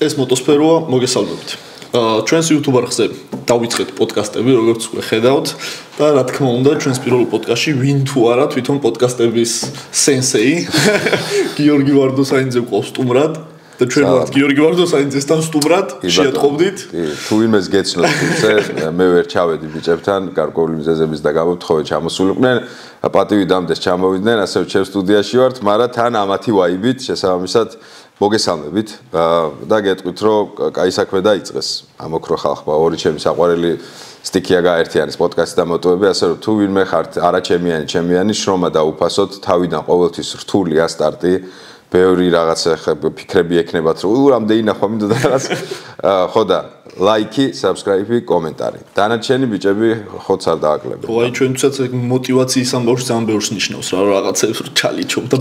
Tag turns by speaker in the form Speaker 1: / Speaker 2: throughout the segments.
Speaker 1: ეს მოტოსფეროა, მოგესალმებით. ჩვენს YouTube არხზე დავიწყეთ პოდკასტები, როგორც ხედავთ და რა თქმა უნდა, ჩვენს პირველ პოდკასტში ვინ თუ არა თვითონ პოდკასტების სენსეი გიორგი ვარდოსაინძე ყავს სტუმრად და ჩვენ ვართ გიორგი ვარდოსაინძესთან სტუმრად, შეატყობდით.
Speaker 2: თუ იმეს გეცნოთ თუმცა მე ვერ ჩავედი ბიჭებთან, გარკვეული მიზეზების და გამო თხოვე ჩამოსულიყვნენ, პატივი დამდეს ჩამოვიდნენ, ასევე ჩემ სტუდიაში ვართ, მაგრამ თან ამათი ვაიბით შესაბამისად მოგესალმებით და გეტყვით რომ კაი საქმე დაიწყეს ამ ოქრო ხალხმა ორი ჩემი საყვარელი სტიქია გაერთიანეს პოდკასტი და მოტოები ასე რომ თუ ვინმე ხართ არაჩემიანი შრომა დაუფასოთ თავიდან ყოველთვის რთულია სტარტი ბევრი რაღაცა ფიქრები ექნებათ რომ რამდენი ნახვა მინდა და რაღაც ხო და ლაიქი, საბსკრაიბი, კომენტარი. დანარჩენი ბიჭები ხოც არ დააკლებენ.
Speaker 1: ხო, აი ჩვენცაც მოტივაციის ამბავში ძალიან ბევრს ნიშნავს რა რაღაცებს ჩალიჩობ და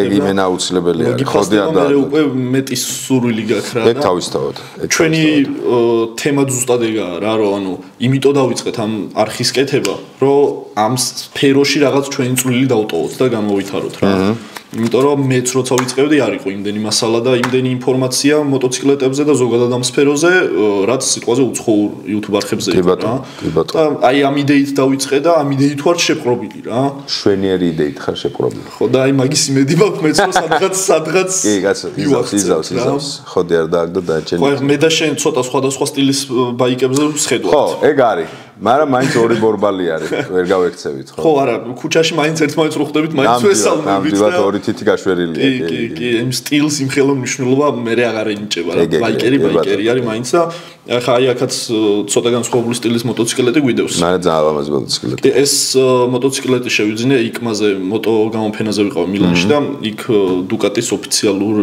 Speaker 2: ეგ იმენ აუცილებელი არის.
Speaker 1: ხოდი არ და უკვე მეტი სურვილი გაქვს რა.
Speaker 2: ეგ თავისთავად.
Speaker 1: ჩვენი თემა ზუსტად ეგაა რა, რომ ანუ იმიტომ დავიწყეთ ამ არხის კეთება, რომ ამ სფეროში რაღაც ჩვენი წვლილი დავტოვოთ და გამოვითაროთ რა. იმიტომ რომ მეც როცა ვიწყებდი არ იყო იმდენი მასალა და იმდენი ინფორმაცია მოტოციკლეტებზე და ზოგადად ამ სფეროზე, რაც სიტყვაზე უცხოურ YouTube არხებზე იყო რა. და აი ამ იდეით დავიწყე და ამ იდეით ვარ შეპყრობილი რა.
Speaker 2: შვენიერი იდეით ხარ შეპყრობილი.
Speaker 1: ხო და აი მაგის იმედი მაქვს მეც რომ სადღაც
Speaker 2: კი კაცო იზავს. ხოდი არ დააგდო დაჩენი.
Speaker 1: ხო მე და შენ ცოტა სხვადასხვა სტილის ბაიკებზე ვსხედავთ.
Speaker 2: ხო, ეგ არის. მაგრამ მაინც ორი ბორბალი არის, ვერ გავექცევით ხო?
Speaker 1: ხო, არა, ქუჩაში მაინც ერთმანეთს რო ხვდებით, მაინც ვესალმებით.
Speaker 2: ნამდვილად ორი თითი გაშვერილია.
Speaker 1: კი, იმ სტილს იმ ხელოვნებმნიშვნელობა მე აღარ ენიჭება რა. ბაიკერი არის მაინც და ახლა აი აქაც ცოტა განსხვავებული სტილის მოტოციკლეტი გვიდევს.
Speaker 2: მაგრამ ძალიან ლამაზი მოტოციკლეტი.
Speaker 1: ეს მოტოციკლეტი შევიძინე იკმაზე მოტო გამოფენაზე ვიყავ მილანში და იქ დუკატის ოფიციალურ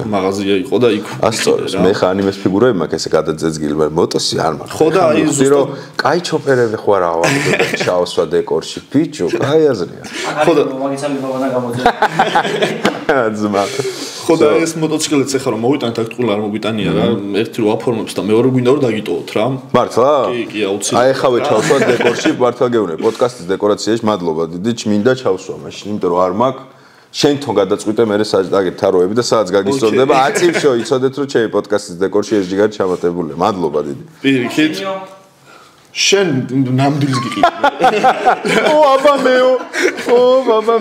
Speaker 1: მაღაზია იყო და იქ
Speaker 2: ასწორებს. მე ხა ანიმეს ფიგურები მაქვს ესე გადაძეძგილი, მაგრამ მოტოსი არ მაქვს.
Speaker 1: ხო და აი ზუსტად
Speaker 2: კაი ჩოპერები ხო არა ავაგდო და ჩაოსვა დეკორში ბიჭო, კაი აზრია.
Speaker 3: ხო და მაგის ამი ბაბანა გამოძე.
Speaker 2: ძმა.
Speaker 1: ხო და ეს მოტოციკლეტს ახლა რომ მოვიტანეთ აქ თქულა არ მოვიტანია რა. ერთი რო აფორმებს და მეორე გვინდა რომ დაგიტოვოთ რა.
Speaker 2: მართლა?
Speaker 1: კი, აუცილებლად.
Speaker 2: აი ხავე ჩავსვა დეკორში, მართლა გეუბნები, პოდკასტის დეკორაციაში მადლობა დიდი, მინდა ჩავსვა მაშინ, იმიტომ რომ არ მაქვს შენთან გადაწყვიტე მე საჭდაგეთ თაროები და სადაც გაგისწორდება აწივშო იცოდეთ რომ ჩემი პოდკასტის დეკორში ეს ჯიგარი ჩამატებულია. მადლობა დიდი.
Speaker 1: პირიქით. შენ ნამდვილს გიყიდი.
Speaker 2: ო აბა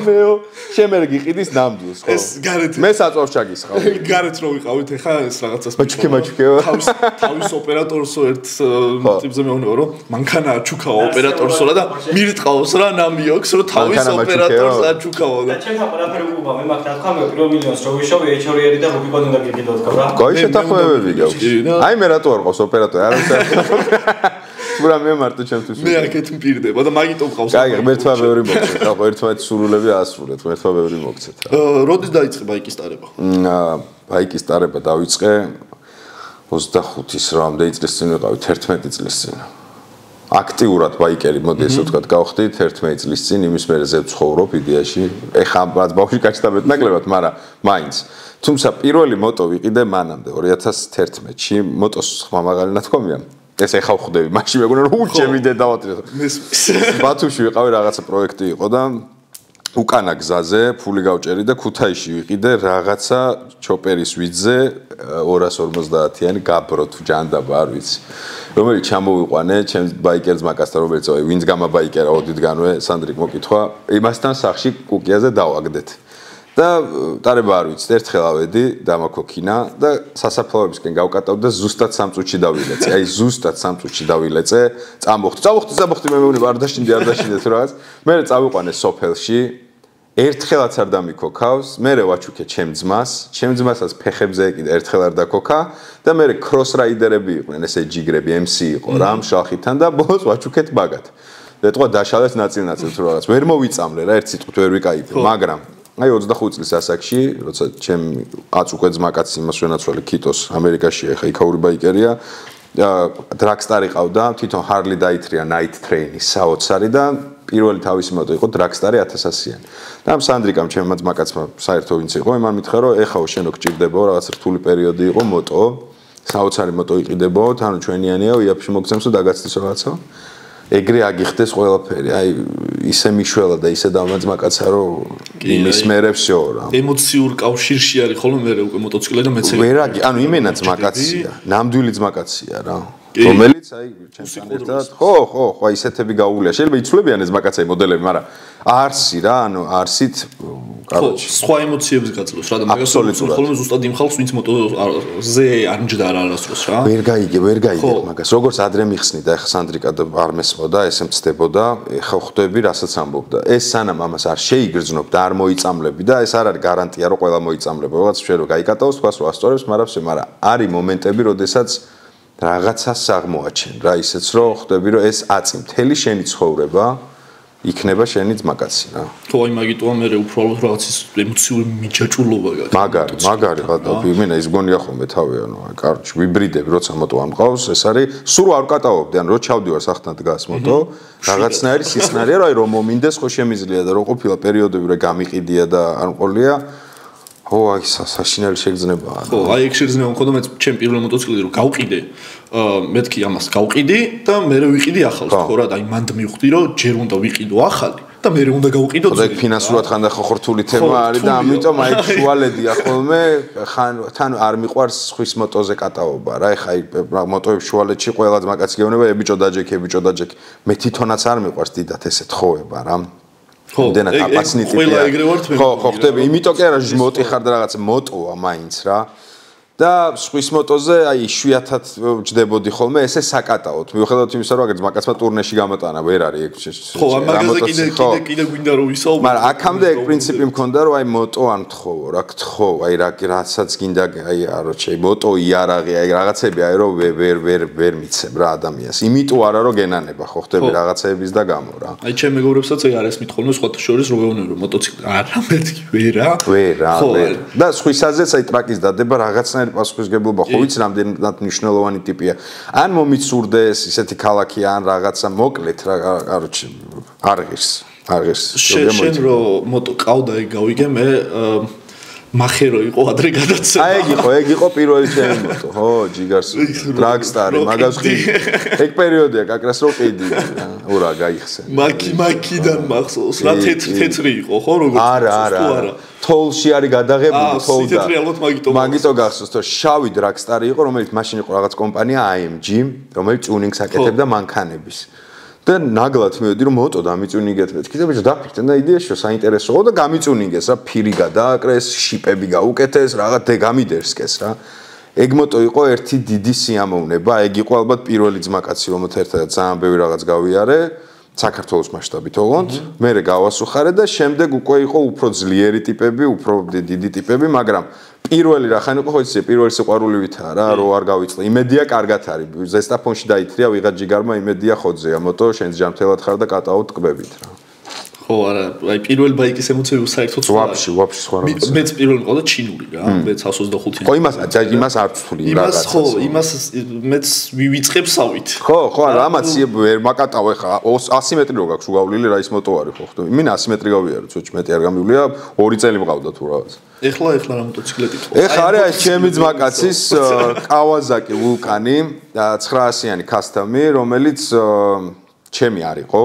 Speaker 2: მეო. შენ მე გიყიდის ნამდვილს ხო?
Speaker 1: ეს გარეთ
Speaker 2: მე საწვავს ჩაგისხავ.
Speaker 1: გარეთ რო ვიყავით ახლა ეს რაღაცას
Speaker 2: მაჩქე.
Speaker 1: თავის ოპერატორსო ერთ ტიპზე მეუბნება რომ მანქანა აჩუქაო ოპერატორსო რა და მირტყავს რა ნამიოქს რომ თავის ოპერატორს აჩუქაო და
Speaker 3: ჩემ აპარატური უყვა მე მაგ თქვა მე პირველ მილიონს რო ვიშოვე ეჩორიერი და რუბიკონი უნდა გიყიდოთ რა.
Speaker 2: კაი შეთანხმებები გაქვს. აი მე რატო არ ყავს ოპერატორი არ ვიცი. სულ მე მარტო ჩემთვის
Speaker 1: მე აქეთ მპირდება და მაგიტომ ყავს.
Speaker 2: კაი, ღმერთმა ბევრი მოგცეთ. ხო, ერთმანეთის სრულები აასრულეთ, ღმერთმა ბევრი მოგცეთ.
Speaker 1: როდის დაიწყე ბაიკის ტარება?
Speaker 2: ბაიკის ტარება დავიწყე 25-ის რამდენი წლის წინ ვიყავი, 11 წლის წინ. აქტიურად ბაიკერი, მოდი ესე ვთქვათ, გავხდით 11 წლის წინ, იმის მერე ვცხოვრობ იდეაში. ეხა რაც ბავშვი გაჩნდა მეტნაკლებად, მაგრამ მაინც. თუმცა პირველი მოტო ვიყიდე მანამდე 2011-ში, მოტოს ხმა მაღალი ნათქვამია. ეს ეხა ვხვდები, მაშინ მეგონა რომ უჩემი დედავატრი. ბათუმში ვიყავი რაღაცა პროექტი იყო და უკანა გზაზე ფული გავჭერი და ქუთაისში ვიყიდე რაღაცა ჩოპერის ვიძზე 250-იანი გაბრო თუ ჯანდაბა არ ვიცი. რომელიც ჩამოვიყვანე ჩემს ბაიკერს მაკასთან რომელიც ვინც გამაბაიკერა ოდითგანვე სანდრიკ მოკითხვა იმასთან სახში კუკიაზე დავაგდეთ. და ტარება არ ვიცი, ერთხელ ავედი დამაქოქინა და სასაფლაოებისკენ გავკატავ და ზუსტად 3 წუთში დავილეწე. აი ზუსტად 3 წუთში დავილეწე. წამოხდი მე მეუბნება არ დაშინდეთ რაღაც. მე წავიყვანე სოფელში. ერთხელაც არ დამიქოქავს. მე ვაჩუქე ჩემ ძმასაც ფეხებზე ეკიდა ერთხელ არ დაქოქა და მე კროს რაიდერები იყვნენ, ესე ჯიგრები, MC იყო რა, მშალხითან და ბოლოს ვაჩუქეთ ბაგად. და ეთქვა დაშალეს ნაწილ-ნაწილ თუ რაღაც. ვერ მოვიწამლე რა, ერთ სიტყვით ვერ ვიკაიფე, მაგრამ აი 25 წლის ასაკში, როცა ჩემ აწუქე ძმაკაცი იმას ვენაცვალე ქიტოს ამერიკაში, ახლა იქაური ბაიკერია, დრაგსტარი ყავდა, თვითონ ჰარლი დაითრია Night Train-ი, საოცარი და პირველი თავისი მოტო იყო დრაგსტარი 1000-იანი. და ამ სანდრიკამ ჩემმა ძმაკაცმა საერთო ვინც იყო, იმან მითხრა რომ ეხაო შენო გჭირდებო, რაღაც რთული პერიოდი იყო მოტო, საოცარი მოტო იყიდებო, ანუ ჩვენიანია, იაფში მოგცემსო დაგაცდის რაღაცა. ეგრე აგიხდეს ყველაფერი. აი ისე მიშველა და ისე დამაძმაკაცა რომ იმის მერე всё რა.
Speaker 1: ემოციურ კავშირში არის ხოლმე მე უკვე მოტოციკლი და მეცე.
Speaker 2: ვერაგი, ანუ იმენა ძმაკაცია, ნამდვილი ძმაკაცია რა. რომელიც აი ჩემთან ერთად ხო ისეთები გაუულია. შეიძლება იცვლებიან ეს ძმაკაცები მოდელები, მაგრამ არსი რა, ანუ არსით
Speaker 1: კაროჩი. სხვა ემოციებს გაძლევს რა და მაგას ხოლმე ზუსტად იმ ხალხს ვინც მოტოზე არ მჯდარა არასდროს რა.
Speaker 2: ვერ გაიგე მაგას. როგორც ადრე მიხსნიდა, ეხა სანდრიკა არ მესმოდა, ესე მცდებოდა, ეხა ხვდები რასაც ამბობდა. ეს სანამ ამას არ შეიგრძნობ და არ მოიწამლები და ეს არ არის გარანტია რომ ყველა მოიწამლება. რაღაც ჩვენ რომ გაიკატაოს თქვას რომ ასწორებს, მაგრამ არის მომენტები, როდესაც რაღაცას აღმოაჩენ რა ისეც რომ ხვდები რომ ეს აწი მთელი შენი ცხოვრება იქნება შენი ძმაკაცი რა.
Speaker 1: თუ აი მაგიტოა მე უფრო ალბათ რაღაც ის ემოციური მიჯაჭულობა გაქვს.
Speaker 2: მაგარი გადავი იმენა ის გონია ხოლმე თავი ანუ აი კარჩ ვიბრიდები როცა მოტო არ მყავს ეს არის სულ არ ვკატაობდი ანუ რო ჩავდივარ სახთან დგას მოტო რაღაცნაირი სისხნარია რომ აი რომ მომინდეს ხო შემიძლია და რო ყოფილა პერიოდები რომ გამიყიდია და არ მყოლია ხო აი საშინელი შეგრძნებაა.
Speaker 1: ხო აი ეგ შეგრძნება მქონდა მე ჩემ პირველ მოტოციკლზე რომ გავყიდე მეთქი ამას გავყიდი და მე ვიყიდი ახალს ხო რა და აი მანდ მივხვდი რომ ჯერ უნდა ვიყიდო ახალი და მე უნდა გავყიდო
Speaker 2: ძველი. ხო ფინანსურად ხანდახან ხორთული თემა არის და ამიტომ აი შუალედია ხოლმე თან არ მიყვარს ხვის მოტოზე კატაობა რა ეხა აი მოტოებში შუალედში ყველა ძმაკაცი გეუბნება ებიჭო დაჯექი მე თვითონაც არ მიყვარს დიდათ ესე თხოვება რა.
Speaker 1: ხო, ყველა ეგრე ვართ მე.
Speaker 2: ხო, ხტები, იმიტომ კი არა ჟმოტი ხარ და რაღაც მოტოა მაინც რა. და სხვის მოტოზე აი შვიათად ჯდებოდი ხოლმე ესე საკატაოთ. მიუხედავად იმისა, რომ აგერ ძმაკაცმა ტურნეში გამოტანა, ვერ არის ეგ.
Speaker 1: ხო, ამაზე კიდე გვინდა რომ ვისაუბრო.
Speaker 2: მაგრამ აქამდე ეგ პრინციპი მქონდა, რომ აი მოტო არ მთხოვო, რა გთხოვ, აი რასაც გინდა აი აროჩე, მოტო იარაღი, აი რაღაცები აი რომ ვერ მიცემ რა ადამიანს. იმიტომ არა რომ გენანება, ხო ხტები რაღაცების და გამო რა.
Speaker 1: აი ჩემ მეგობრებსაც ეგ არის მითხოლმე სხვათა შორის რომ ვეუბნები რომ მოტოციკლი არა მეთქი ვერა.
Speaker 2: და სხვისაზეც აი ტრაკის დადება რაღაცნაირ პასუხისგებლობა ხო ვიცი რამდენად მნიშვნელოვანი ტიპია. ან მომიცურდეს ისეთი ქალაქია ან რაღაცა მოკლეთ რა კაროჩი არ ღირს.
Speaker 1: შენ რომ მოტო ყავდა ეგ გავიგე მე მახერო იყო ადრე გადაცემა.
Speaker 2: აი ეგ იყო პირველი ჩემი მოტო ხო ჯიგარს ტრაკსტარი მაგას ხი ეგ პერიოდია კაკრას რო ყიდი ურა გაიხსენ.
Speaker 1: მაკიდან მახსოვს რა თეთრი იყო ხო როგორ
Speaker 2: არა თოლში არის გადაღებული თოლ და მაგიტო გახსოვს თო შავი ტრაკსტარი იყო რომელიც მაშინ იყო რაღაც კომპანია AMG რომელიც ტიუნინგს აკეთებდა მანქანების. და ნაგლად მივედი რომ მოტო დამიწუნინგეთ მეთქი და ბიჭო დაფიქრე და იდეაში საინტერესოა და გამიწუნინგეს რა ფირი გადააკრეს შიპები გაუკეთეს რაღაც გამიდერსკეს რა ეგ მოტო იყო ერთი დიდი სიამოვნება ეგ იყო ალბათ პირველი ძმაკაცი რომელთ ერთად ძალიან ბევრი რაღაც გავიარე საქართველოს მასშტაბით ოღონდ მე გავასუხარე და შემდეგ უკვე იყო უფრო ძლიერი ტიპები უფრო დიდი ტიპები მაგრამ პირველი რა ხან იყო ხო იცი პირველი სიყვარულივითაა რა რო არ გავიწყდა იმედია კარგად არის ზესტაფონში დაითრია ვიღაც ჯიგარმა იმედია ხოძეა მოტო შენ ჯანმრთელად ხარ და კატაოთ ტკბებით რა
Speaker 1: ხო არა აი პირველ ბაიკის ემოციები საერთოდ
Speaker 2: ვაფშე სხვა რა
Speaker 1: მეც პირველი მყავდა ჩინური რა მე 125
Speaker 2: ხო იმას არ ვთვლი
Speaker 1: იმას ხო იმას მეც ვივიწყებსავით
Speaker 2: ხო არა ამაც ვერ მაკატავ ეხა 100 მეტრი რო გაქვს უგავლილი რა ის მოტო არის ხო ხტო იმენ 100 მეტრი გავიარე ცოტა მეტი არ გამივლია 2 წელი მყავდა თუ რაღაც
Speaker 1: ეხლა რა მოტოციკლეტი ხო
Speaker 2: ეხა არის ჩემი ძმაკაცის Kawasaki ვულკანი 900-იანი custom-ი რომელიც ჩემი არისო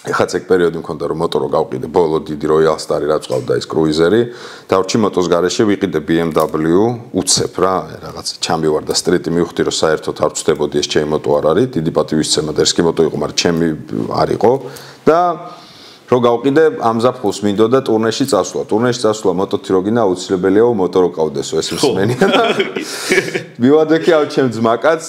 Speaker 2: ეხაც ეგ პერიოდი მქონდა რომ მოტო რო გავყიდე ბოლო დიდი Royal Star-ი რაც ყავდა ის კრუიზერი დავრჩი მოტოს გარეშე ვიყიდე BMW უცებ რა რაღაც ჩამივარ და სტრიტი მივხვდი რომ საერთოდ არ ვწდებოდი ეს ჩემი მოტო არ არის დიდი პატივისცემა და ესკი მოტო იყო მაგრამ ჩემი არისო და რო გავყიდე ამზაფხულს მინდოდა ტურნეში წასვლა მოტოთი რო გინდა აუცილებელია მოტო რო ყავდესო ეს მსმენია და მივადექი ავ ჩემ ძმაკაც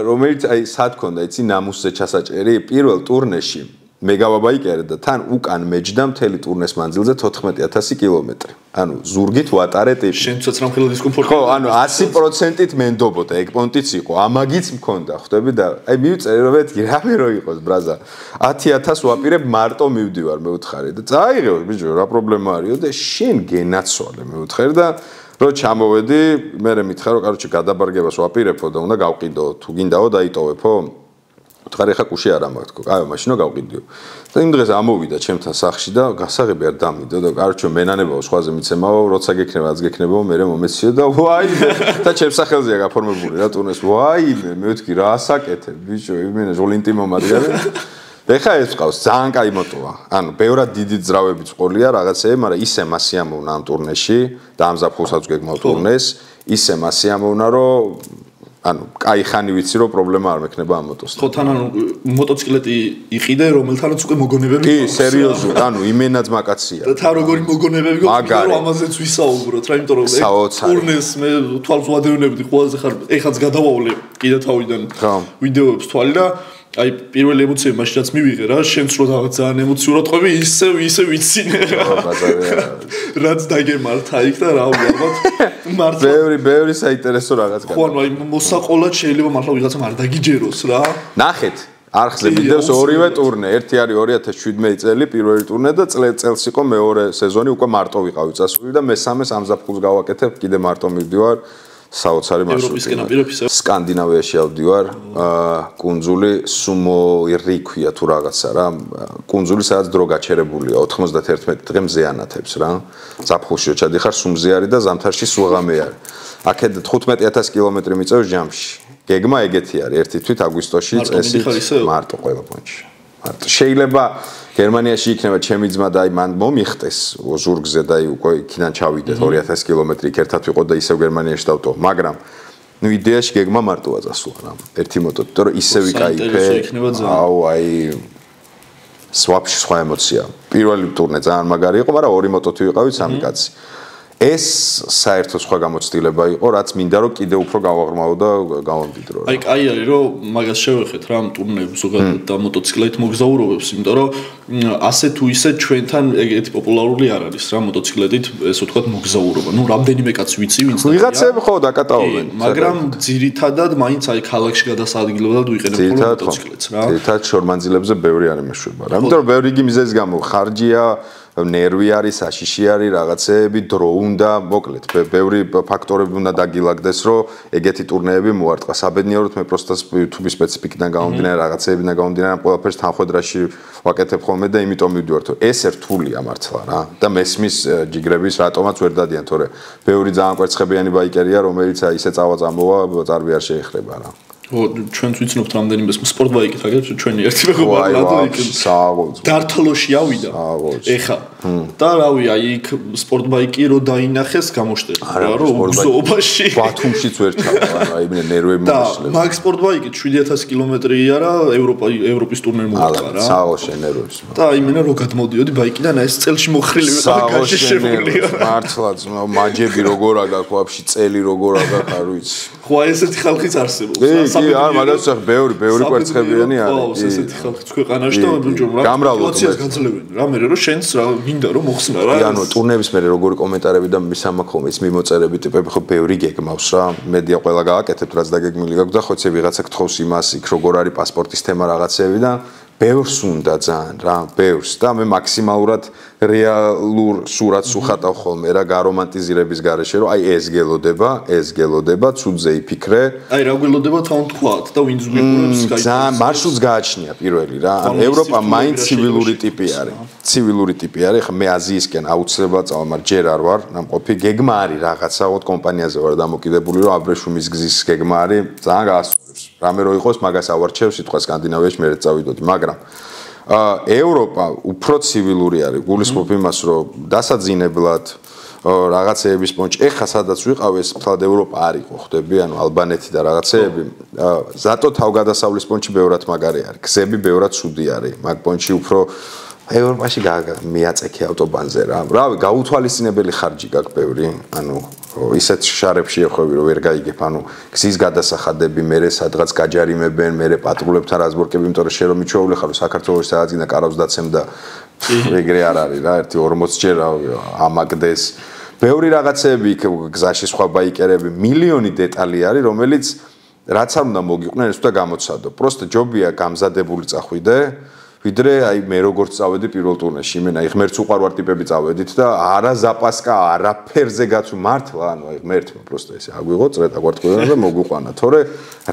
Speaker 2: რომელიც აი სად ქონდა იცი ნამუსზე ჩასაჭერი პირველ ტურნეში მე გავაბაიკერე და თან უკან მეჯდა მთელი ტურნეს მანძილზე 14000 კილომეტრი. ანუ ზურგით ვატარე ტიპი.
Speaker 1: შენცაც რამხელა დისკომფორტი.
Speaker 2: ხო, ანუ 100%-ით მენდობოდა, ეგ პონტიც იყო, ამაგიც მქონდა, ხვდები და აი მივწერე რომ მეთქი რამე რო იყოს ბრაზა. 10000 ვაპირებ მარტო მივდივარ მე უთხარი და წაიღე ბიჭო რა პრობლემა არისო და შენ გენაცვალე მე უთხარი და რო ჩამოვედი მე მითხრა რომ კაროჩე გადაბარგებას ვაპირებო და უნდა გავყიდო თუ გინდაო დაიტოვებო უთხარი ხა კუში არ ამაქვს თქო აი მაშინო გავყიდიო და იმ დღეს ამოვიდა ჩემთან სახლში და გასაღები არ დამიდო და კაროჩე მენანებაო სხვაზე მიცემაო როცა გექნება რაც გექნებაო მე მომეციო და ვაიმე და ჩემს სახელზეა გაფორმებული რა ტურნეს ვაიმე მე ვთქვი რა ასაკეთებ ბიჭო იმენა ჟოლინტი მომადგარი ეხა ეს ყავს ძალიან კაი მოტოა. ანუ ბევრად დიდი ძრავებიც ყოლია რაღაცეები, მაგრამ ისე მასიამოვნა ამ ტურნეში და ამ ზაფხულსაც გეგმავ ტურნეს, ისე მასიამოვნა, რომ ანუ კაი ხანი ვიცი რომ პრობლემა არ მექნება ამ მოტოსთან.
Speaker 1: ხო თან ანუ მოტოციკლეტი იყიდე რომელთანაც უკვე მოგონებები
Speaker 2: კი, სერიოზულად, ანუ იმენად მაკაცია.
Speaker 1: და თან როგორი მოგონებები გქონდა რომ ამაზეც ვისაუბროთ, რა იმიტომ რომ ტურნეს მე თვალს ვადევნებდი ყველაზე ხარ ეხაც გადავავლე კიდე თავიდან ვიდეოებს თვალი და აი პირველი ემოციები მაშინ რაც მივიღე რა შენც რო რაღაც ძალიან ემოციურად ყვები ისე ვიცინე რა რაც დაგემართა იქ და რავი ალბათ მართლა
Speaker 2: ბევრი საინტერესო რაღაც
Speaker 1: ხო ანუ აი მოსაყოლად შეიძლება მართლა ვიღაცამ არ დაგიჯეროს რა
Speaker 2: ნახეთ არხზე ვიდეოს ორივე ტურნე ერთი არის 2017 წელი პირველი ტურნე და წელს იყო მეორე სეზონი უკვე მარტო ვიყავი წასული და მესამეს ამ ზაფხულს გავაკეთებ კიდე მარტო მივდივარ საოცარი მარშრუტი. სკანდინავიაში ავდივარ, კუნძული სუმოირი ქვია თუ რაღაცა რა. კუნძული სადაც დრო გაჩერებულია 91 დღე მზეანათებს რა. ზაფხულში ჩადიხარ სუმზე არის და ზამთარში სუღამე არის. აქეთ 15000 კილომეტრი მიწევს ჯამში. გეგმა ეგეთი არის, ერთი თვით აგვისტოში წესი მარტო ყველა პონჩი. შეიძლება გერმანიაში იქნება ჩემი ძმა და აი მან მომიხტეს ზურგზე და აი უკვე იქიდან ჩავიდეთ 2000 კილომეტრი ერთად ვიყო და ისევ გერმანიაში დავტო მაგრამ ნუ იდეაში გეგმა მარტოა წასვლა რა ერთი მოტო იმიტომ რომ ისე ვიკაიფე აუ აი სვაფში სხვა ემოცია პირველი ტურნე ძალიან მაგარი იყო მაგრამ ორი მოტოთი ვიყავით სამი კაცი ეს საერთოდ სხვა გამოცდილება იყო, რაც მინდა რომ კიდე უფრო გავაღრმავო და გავამდიდრო.
Speaker 1: აი, კაი არის რომ მაგას შევეხეთ რა ამ ტურნეებს ზოგადად და მოტოციკლით მოგზაურობებს, იმიტომ რომ ასე თუ ისე ჩვენთან ეგეთი პოპულარული არ არის რა მოტოციკლით, ესე ვთქვათ, მოგზაურობა. ნუ რამდენიმე კაცი ვიცი, ვინც
Speaker 2: ვიღაცები ხო დაკატაობენ.
Speaker 1: მაგრამ ძირითადად მაინც აი ქალაქში გადასაადგილებლად ვიყენებ მოტოციკლებს რა.
Speaker 2: ძირითადად შორმანძილებზე ბევრი არ იმეშვება რა. იმიტომ რომ ბევრი იგი მიზეზის გამო ხარჯია ნერვი არის, საშიში არის, რაღაცეები, დრო უნდა, მოკლედ, ბევრი ფაქტორები უნდა დაგილაგდეს, რომ ეგეთი ტურნეები მოარტყა. საბედნიეროდ მე პროსტა YouTube-ის სპეციფიკიდან გამომდინარე, რაღაცეებიდან გამომდინარე, ყველაფერს თანხwebdriver-ში ვაკეთებ ხოლმე და იმიტომ მივდივართ, რომ ეს რთულია მართლა რა. და მესმის ჯიგრების რატომაც ვერ დადიან, თორე ბევრი ძალიან კვერცხებიანი ბაიკერია, რომელიც აი ისე წავა-წამოვა, წარვი არ შეეხრება რა.
Speaker 1: ო ჩვენც ვიცნობთ რამდენიმე სპორტ ბაიკით აგეთ ჩვენი ერთი მეგობარი რატო იქ დართლოში ავიდა ეხა და რავი აი იქ სპორტ ბაიკი რო დაინახეს გამოშტერა რა რომ უგზოობაში
Speaker 2: ბათუმშიც ვერ ჩავა აი მე ნერვები მომიშლება
Speaker 1: და მაგ სპორტ ბაიკი 7000 კილომეტრია რა ევროპის ტურნე მოყვა რა
Speaker 2: საოშე ნერვებს
Speaker 1: და აი მე რო გადმოვდიოდი ბაიკიდან ეს წელში მოხრილი ვიყავ გაშიშებული
Speaker 2: მართლა მაჯები როგორ აგაქვს ვაფშე წელი როგორ აგაქვს არ ვიცი
Speaker 1: ხო ესეთი ხალხიც არსებობს
Speaker 2: კი არ მაგას ბევრი კვერცხებიანი არის
Speaker 1: კი ესეთი ხალხიც ქვეყანაში და სიტუაციას განსხვავებენ რა მე რომ შენს რა მინდა რომ მოხსნა რა
Speaker 2: კი ანუ ტურნების მე როგორი კომენტარები და მისამაქო ის მიმოწერები ტიპები ხო ბევრი გეგმავს რა მედია ყველა გააკეთებთ რაც დაგეგმილი გაქვს და ხოცე ვიღაცა გთხოვს იმას იქ როგორ არის პასპორტის თემა რაღაცეები და ბევრს უნდა ძალიან რა ბევრს და მე მაქსიმალურად რეალურ სურათს უხატავ ხოლმე რა გარომანტიზირების გარეშე რომ აი ეს გელოდება ცუდზე იფიქრე
Speaker 1: აი რა გველოდება თან თქვათ და ვინც გვიყურებს
Speaker 2: ძალიან მარშრუტს გააჩნია პირველი რა ევროპა მაინც ცივილური ტიპი არის ხა მე აზიისკენ აუცილებლად წავალ მაგრამ ჯერ არ ვარ ნამყოფი გეგმა არის რაღაცა ოღონდ კომპანიაზე ვარ დამოკიდებული რომ აბრეშუმის გზის გეგმა არის ძალიან გაასწორებს რამე რო იყოს მაგას ავარჩევ სიტყვა სკანდინავიაში მე წავიდოდი მაგრამ ევროპა უფრო ცივილური არის გულისხმობ იმას რომ დასაძინებლად რაღაცეების პონჩი ეხა სადაც ვიყავ ეს მთლად ევროპა არ იყო ხვდები ანუ ალბანეთი და რაღაცეები ზატო თავგადასავლის პონჩი ბევრად მაგარი არის გზები ბევრად ცუდი არის მაგ პონჩი უფრო ევროპაში მიაწექე ავტობანზე რა რავი გაუთვალისწინებელი ხარჯი გაქვს ბევრი ანუ ისეთ შარებში ეხვევი რომ ვერ გაიგებ ანუ გზის გადასახადები მერე სადღაც გაჯარიმებენ მერე პატრულებთან რაზმორკები იმიტომ რომ შენ რომ მიჩვეულე ხარ საქართველოში სადაც გინდა კარავს დაცემ და ეგრე არ არის რა ერთი 40 ჯერ ამაგდეს ბევრი რაღაცეები იქ გზაში სხვა ბაიკერები მილიონი დეტალი არის რომელიც რაც არ უნდა მოგიყვნენ ეს უნდა გამოცადო პროსტა ჯობია გამზადებული წახვიდე ვიდრე აი მე როგორც წავედი პირველ ტურნეში იმენა აი ღმერთს უყარვარ ტიპები წავედით და არა ზაპასკა არაფერზე გაცვი მართლა ანუ აი ღმერთმა პროსტა ესე აგვიღო წრედა გვარტყევინა და მოგვიყვანა თორე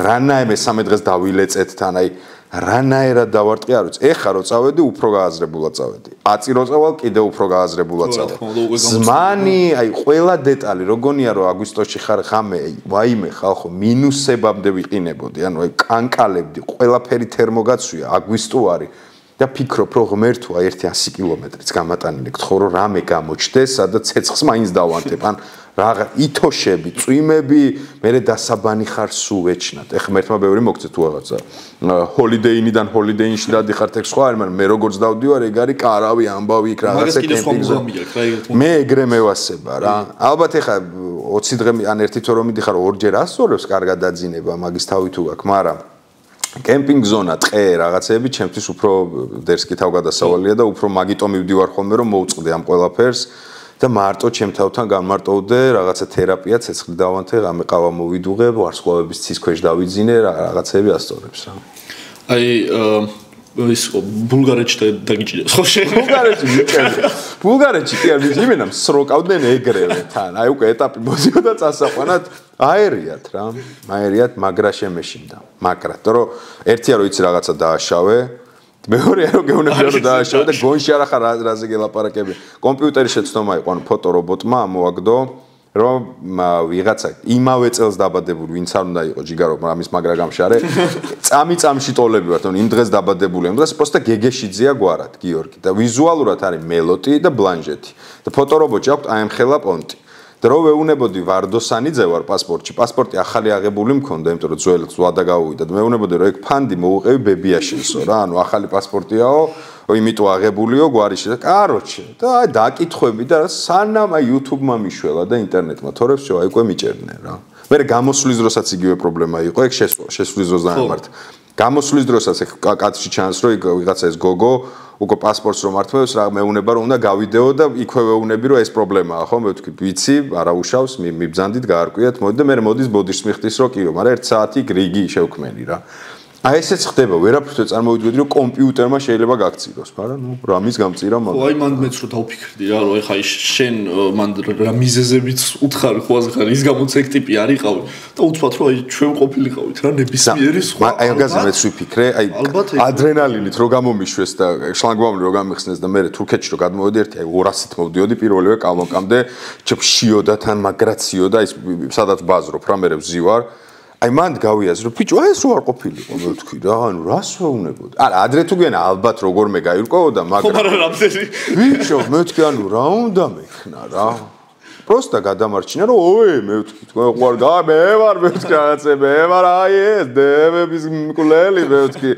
Speaker 2: რანაირად მესამე დღეს დავილეწეთ თან აი რანაირად დავარტყი არ ვიცი ეხა რო წავედი უფრო გააზრებულად წავედი აწი რო წავალ კიდე უფრო გააზრებულად წავედი ზმანი აი ყველა დეტალი როგორია რომ აგვისტოში ხარ ხამე ვაიმე ხალხო მინუსებამდე ვიყინებოდი ანუ აი კანკალებდი ყველაფერი თერმოგაცვია აგვისტო არის და ფიქრობ, რომ ღმერთოა 100 კილომეტრიც გამატანილი გთხოვ, რომ რამე გამოჩდეს, სადაც ცეცხლს მაინც დავანთებ, ან რაღა ითოშები, წვიმები, მე დასაბანი ხარ სულ ვეჩნად. ეხ ღმერთმა ბევრი მოგწე თუ რაღაცა. ჰოლიდეინიდან ჰოლიდეინში დადიხართ ეგ სხვა, მაგრამ მე როგორც დავდივარ, ეგ არის კარავი, ამბავი იქ რაღაცა კემპინგზე. მე ეგრე მევასება რა. ალბათ ეხა 20 დღე ან 1 თვე რომ მიდიხარ ორჯერ ასწორებს, კარგად დაძინება, მაგის თავი თუ გაქვს, მაგრამ კემპინგ ზონა, ტყე, რაღაცეები ჩემთვის უფრო დერსკი თავგადასავალია და უფრო მაგიტომ მივდივარ ხოლმე რომ მოვწყდე ამ ყველაფერს და მარტო ჩემ თავთან განმარტოვდე რაღაცა თერაპია, ცეცხლი დავანთე, რამე ყავა მოვიდუღე, ვარსკვლავების ცის ქვეშ დავიძინე, რაღაცეები ასწორებს რა.
Speaker 1: აი ის ბულგარეთში დაგიჭირეს ხო შენ?
Speaker 2: ბულგარეთში კი არ ვიცი, იმენამ სროკავდნენ ეგრევე თან. აი უკვე ეტაპი მოდიოდა წასაყვანად, აერიათ რა. აერიათ მაგრა შემეშინდა. მაგრა, თორე ერთია რომ იცი რაღაცა დააშავე, მეორე რომ გეუბნები რომ დააშავე და გონში არა ხარ რაზე გელაპარაკები. კომპიუტერი შეცდომა იყო, ანუ ფოტორობოტმა ამოაგდო რომ ვიღაცა იმავე წელს დაბადებული, ვინც არ უნდა იყო ჯიგარო, ამის მაგრა გამშარე, წამი-წამში ტოლები ვართ, ანუ იმ დღეს დაბადებული, ამ დღეს პროსტა გეგეშიძეა გვარად, გიორგი და ვიზუალურად არის მელოტი და ბლანჟეთი. და ფოტორობოტი აქვს აი ამ ხელა პონტი. და რო ვეუნებოდი ვარდოსანიძე ვარ პასპორტში, პასპორტი ახალი აღებული მქონდა, იმიტომ რომ ძველი ზვადა გავუვიდა და მეუნებოდი რომ ეგ ფანდი მოუყევი ბებიაშენსო რა, ანუ ახალი პასპორტიაო, იმიტომ აღებულიო გვარიში და კაროჩე და აი დაკითხვები და სანამ აი YouTube-მა მიშველა და ინტერნეტმა თორებს შო აი უკვე მიჭერდნენ რა. მე გამოსვლის დროსაც იგივე პრობლემა იყო, ეგ შესვლის დროს დაემართ. გამოსვლის დროსაც ეგ კადრში ჩანს რომ იქ ვიღაცა ეს გოგო უკვე პასპორტს რომ მართმევს რა მეუნება რომ უნდა გავიდეო და იქვე ვეუნები რომ ეს პრობლემაა ხო მე ვთქვი ვიცი არაუშავს მიბძანდით გაარკვიათ მოდი და მე მოდის ბოდიშს მიხდის რომ კიო მაგრამ 1 საათი რიგი შევქმენი რა აი ესეც ხდება ვერაფრით წარმოვიდგინე რომ კომპიუტერმა შეიძლება გაქციროს მაგრამ ნუ რამის გამწირა მაგრამ
Speaker 1: აი მანდ მეც რო დავფიქრდი რა რომ ეხა შენ მანდ რა მიზეზებით უთხარ ხوازე ხარ ის გამოც ეგ ტიპი არიყავი და უცბად რომ აი ჩვენ ყოფილიყავით რა ნებისმიერი სხვა
Speaker 2: აი მაგაზე მეც ვიფიქრე აი ადრენალინით რო გამომიშვეს და შლანგბაუმი რო გამიხსნეს და მე თურქეთში რო გადმოვედი ერთი აი 200-ით მოვდიოდი პირველივე კალმონკამდე ჩშიოდა თან მაგრაციო და ის სადაც ბაზრობ რა მე ვზივარ აი მანდ გავიაზრო ბიჭო აი ეს რო არ ყოფილიყო მე ვთქვი რა ანუ რას ვეუნებოდი არა ადრე თუ გენა ალბათ როგორმე გაირკვეოდა მაგრამ
Speaker 1: რამდენი
Speaker 2: ბიჭო მე ვთქვი ანუ რა უნდა მექნა რა პროსტა გადამარჩინა რომ ოე მე ვთქვი თქვენ ყوار მე ვარ მე ვთქვი რაღაცე მე ვარ აი ეს დემების მკვლელი მე ვთქვი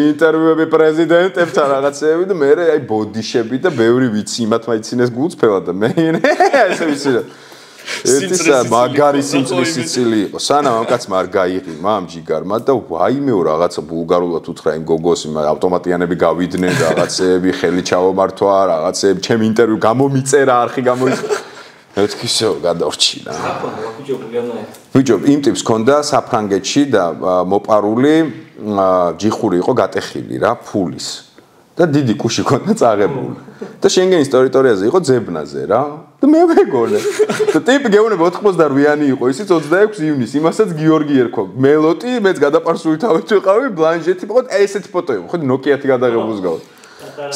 Speaker 2: ინტერვიუები პრეზიდენტებთან რაღაცეები და მე აი ბოდიშები და ბევრი ვიცი იმათ მაიცინეს გულწრფელად და მე ესე ვიცი რა ეთისა მაგარი სიმწრის სიცილი იყო სანამ ამ კაცმა არ გაიღიმა ამ ჯიგარმა და ვაიმეო რაღაცა ბულგარულად უთხრა იმ გოგოს იმ ავტომატიანები გავიდნენ რაღაცეები ხელი ჩავომართვა რაღაცეები ჩემ ინტერვიუ გამომიწერა არხი გამოიწერა მეთქი შო გადავრჩინა ბიჭო იმ ტიპს ქონდა საფრანგეთში და მოპარული ჯიხური იყო გატეხილი რა ფულის და დიდი კუში ქონდა წაღებული და შენგენის ტერიტორიაზე იყო ძებნაზე რა და მე მეგონე და ტიპი გეუბნება 88-იანი იყო ისიც 26 ივნისს იმასაც გიორგი ერქვა მელოტი მეც გადაპარსული თავით ვიყავი ბლანჟეთი იყო ესეთი ფოტო იყო ხო ნოკიათი გადაღებულს გავთ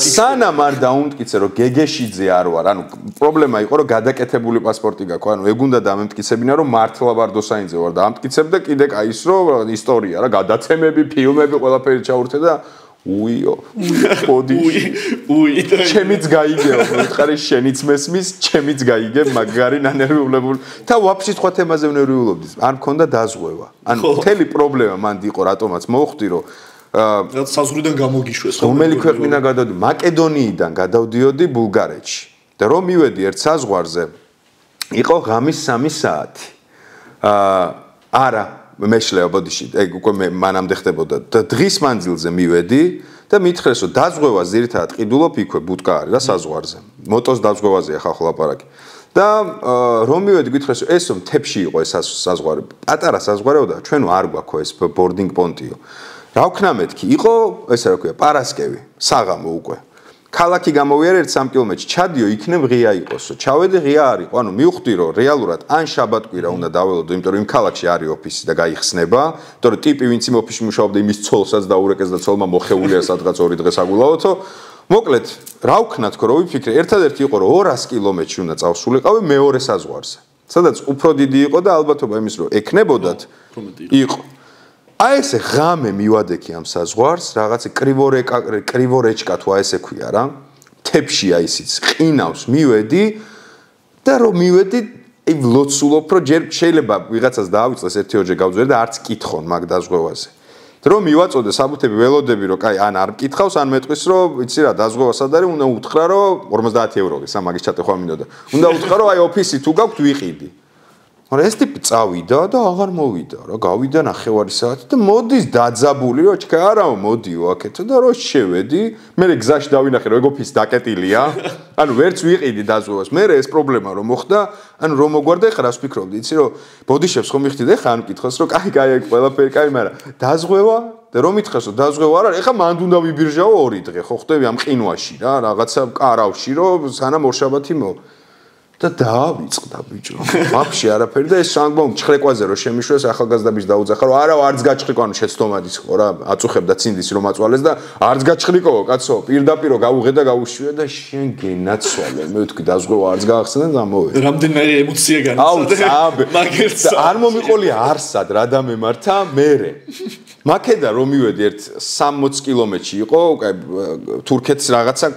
Speaker 2: სანამ არ დაუმტკიცე რომ გეგეშიძე არ ვარ ანუ პრობლემა იყო რომ გადაკეთებული პასპორტი გაქვს ანუ ეგ უნდა დამემტკიცებინა რომ მართლა ვარდოსანიძე ვარ და ამტკიცებ და კიდე კაი ის რომ ისტორია რა გადაცემები ფილმები ყველაფერი ჩაურთე და უიო ბოდიში უი ჩემიც გაიგებ მითხარი შენიც მესმის ჩემიც გაიგებ მაგარი ნანერვიულებული და ვაფშე სხვა თემაზე ვნერვიულობდი არ მქონდა დაზღვევა ანუ მთელი პრობლემა მანდ იყო რატომაც მოხდი რომ
Speaker 1: რაც საზღვრიდან გამოგიშვეს
Speaker 2: რომელი ქვეყანა გადავდი მაკედონიიდან გადავდიოდი ბულგარეთში და რომ მივედი ერთ საზღვარზე იყო ღამის 3 საათი არა მეშლეა ბოდიში ეგ უკვე მე მანამდე ხდებოდა და დღის მანძილზე მივედი და მითხრეს რომ დაზღვევა ზირთად ყიდულობ იქვე ბუტკა არის რა საზღვარზე მოტოს დაზღვევაზეა ხახო ლაპარაკი და რომ მივედი გითხრეს რომ ესო მთებში იყო ეს საზღვარი პატარა საზღვარეო და ჩვენ არ გვაქვს ეს ბორდინგ პონტიო რა ვქნა მეთქი იყო ესე რა ქვია პარასკევი საღამო უკვე ქალაქი გამოვიარე 1-3 კილომეტრში ჩადიო იქნებ ღია იყოსო ჩავედი ღია არ იყო ანუ მივხვდი რომ რეალურად ან შაბათკვირა უნდა დაველოდო იმიტომ რომ იმ ქალაქში არის ოფისი და გაიხსნება იმიტომ რომ ტიპი ვინც იმ ოფისში მუშაობდა იმის ცოლსაც დაურეკეს და ცოლმა მოხეულია სადღაც 2 დღეს აგულაოთო მოკლედ რა ვქნა თქო რომ ვიფიქრე ერთადერთი იყო რომ 200 კილომეტრში უნდა წავსულიყავი მეორე საზღვარზე სადაც უფრო დიდი იყო და ალბათობა იმის რომ ეკნებოდათ იყო აი ესე ღამე მივადექი ამ საზღვარს, რაღაცა კრივორეჭკა თუ აი ესე ქვია რა. თებში აი ისიც ყინავს მივედი და რომ მივედი აი ვლოცულობ რომ ჯერ შეიძლება ვიღაცას დაავიწყდეს ერთი-ორჯერ გავძვერი და არც კითხონ მაგ დაზღვევაზე. რომ მივაწოდე საბუთები ველოდები რომ კაი ან არ მკითხავს ან მეტყვის რომ იცი რა დაზღვევა სად არის უნდა უთხრა რომ 50 евро გესა მაგის ჩატეხვა მინდოდა. უნდა უთხრა რომ აი ოფისი თუ გაქვთ ვიყიდი. მაგრამ ეს ტიპი წავიდა და აღარ მოვიდა რა გავიდა 9 საათი და მოდის დაძაბული რომ ჩქა არაო მოდიო აქეთ და რო შევედი მე გზაში დავინახე რომ ეგ ოფისი დაკეტილია ანუ ვერც ვიყიდი დაზღვევას მე ეს პრობლემა რომ მოხდა ანუ რომ მოგვარდა ეხლა რას ვფიქრობდი იცი რომ ბოდიშებს ხომ მიხდიდი ეხლა ან მკითხოს რომ კაი ეგ ყველაფერი კაი მაგრამ დაზღვევა და რომ მითხეს რომ დაზღვევა არა ეხლა მანდ უნდა ვიბირჟაო 2 დღე ხო ხვდები ამ ყინვაში რა რაღაცა კარავში რომ სანამ ორშაბათი მო და დაავიწყდა ბიჭო. ვაფშე არაფერი და ეს სანგბომ ჩხრეკვაზე რომ შემიშვეს ახალგაზრდების დაუძახა რომ არა არც გაჩხრიკო ანუ შეცდომადის ხო რა აწუხებდა ცინდის რომ აწვალეს და არც გაჩხრიკო კაცო პირდაპირ გავუღე და გავუშვია და შენ გენაცვალე მე ვთქვი დაზღვევა არც გაახსენე და მოვედი.
Speaker 1: რამდენიმე ემოცია განიცადა.
Speaker 2: მაგერც არ მომიყოლია არსად რა დამემართა მერე. მაკედა რომ მივედი ერთ 60 კილომეტრში იყო თურქეთის რაღაცა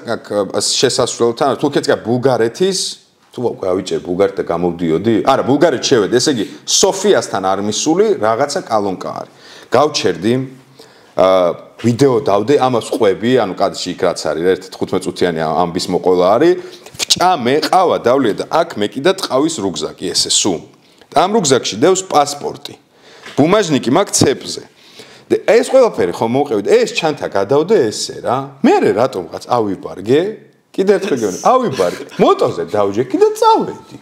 Speaker 2: შესასვლელთან თურქეთს გა ბულგარეთის თუ გავიჭერ ბულგარეთ და გამოვდიოდი არა ბულგარეთ შევედი ესე იგი სოფიასთან არ მისული რაღაცა კალონკა არის გავჩერდი ვიდეო დავდე ამას ყვები ანუ კადრში იქ რაც არის ერთ 15 წუთიანი ამბის მოყოლა არის ვჭამე ყავა დავლია და აქ მეკიდა ტყავის რუგზაკი ესე სუ და ამ რუგზაკში დევს პასპორტი ბუმაჟნიკი მაგ ცეპზე და ეს ყველაფერი ხომ მოვყევი ეს ჩანთა გადავდე ესე რა მე რატომღაც ავიბარგე კიდე ერთხელ გეუბნები ავიბარგე მოტოზე დავჯექი და წავედი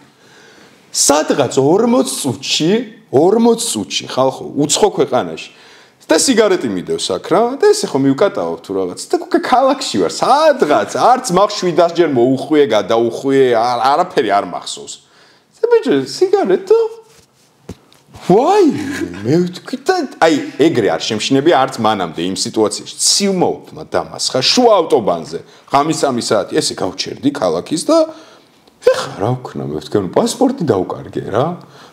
Speaker 2: სადღაც 40 წუთში ხალხო უცხო ქვეყანაში და სიგარეტი მიდევს აქ რა და ესე ხო მივკატავებ თუ რაღაც და ქალაქში ვარ სადღაც არც მახ 700 ჯერ მოუხვიე გადაუხვიე არაფერი არ მახსოვს და ბიჭო სიგარეტო ვაი მე ვთქვი და აი ეგრე არ შემშინები არც მანამდე იმ სიტუაციაში ცივმოვთმა დამასხა შუა ავტობანზე ღამის 3 საათი ესე გავჩერდი ქალაქის და ეხა რა ვქნა მე ვთქვი პასპორტი დავკარგე რა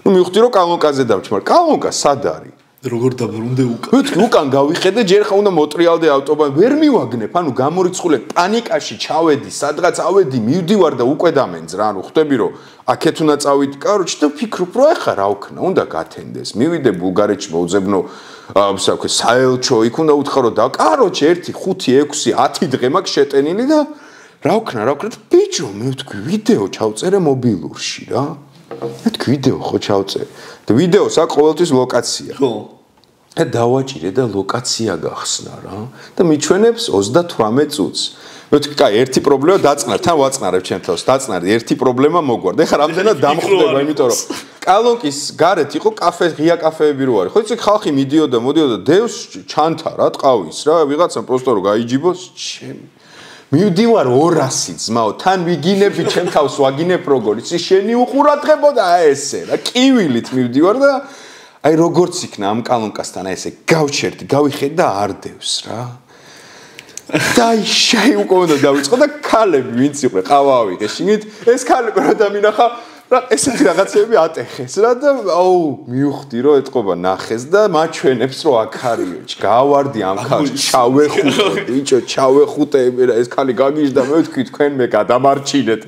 Speaker 2: ნუ მივხვდი რომ კალონკაზე დავჭმარ კალონკა სად არის
Speaker 1: როგორ დაბრუნდე უკან
Speaker 2: ვთქვი უკან გავიხედე ჯერ ხა უნდა მოტრიალდე ავტობანი ვერ მივაგნებ ანუ გამორიცხულე პანიკაში ჩავედი სადღაც ავედი მივდივარ და უკვე დამენძ რა ანუ ხვდები რომ აქეთ უნდა წავიდი კაროჩი და ვფიქრობ რომ ეხა რა ვქნა უნდა გათენდეს მივიდე ბულგარეთში მოვძებნო საქვე საელჩო იქ უნდა უთხარო და კაროჩი 1 5 6 10 დღე მაქვს შეტენილი და რა ვქნა ბიჭო მე ვთქვი ვიდეო ჩავწერე მობილურში რა მეთქვი ვიდეო ხო ჩავწერე და ვიდეოს აქ ყოველთვის ლოკაცია
Speaker 1: ხო
Speaker 2: და დავაჭირე და ლოკაცია გახსნა რა და მიჩვენებს 38 წუთს მე ვთქვი კაი ერთი პრობლემა დაწნარ თან ვაწნარებ ჩემ თავს დაწნარი ერთი პრობლემა მოგვარდა ეხლა რამდენად დამხვდება იმიტომ რომ კალონკის გარეთ იყო კაფე ღია კაფეები რო არის ხო იცი ხალხი მიდიოდა დევს ჩანთა რა ტყავის რა ვიღაცამ პროსტო რო გაიჯიბოს ჩემი მივდივარ 200 ძმაო თან ვიგინები ჩემ თავს ვაგინებ როგორ იცი შენი უყურადღებოდა ესე რა კივილით მივდივარ და აი როგორც იქნა ამ კალონკასთან ესე გავჩერდი გავიხედი და არ დევს რა და შეიუკონდა დავიწყო და ქალები ვინც იყვე ყავა ავიღე შიგნით ეს ქალები რა დამინახა რა ესეთი რაღაცები ატეხეს რა და აუ მივხვდი რომ ეთყობა ნახეს და მაჩვენებს რომ აქ არისო გავარდი ამ ქალს ჩავეხუტე ბიჭო ჩავეხუტე ეს ქალი გაგიჟდა მე ვთქვი თქვენ მე გადამარჩინეთ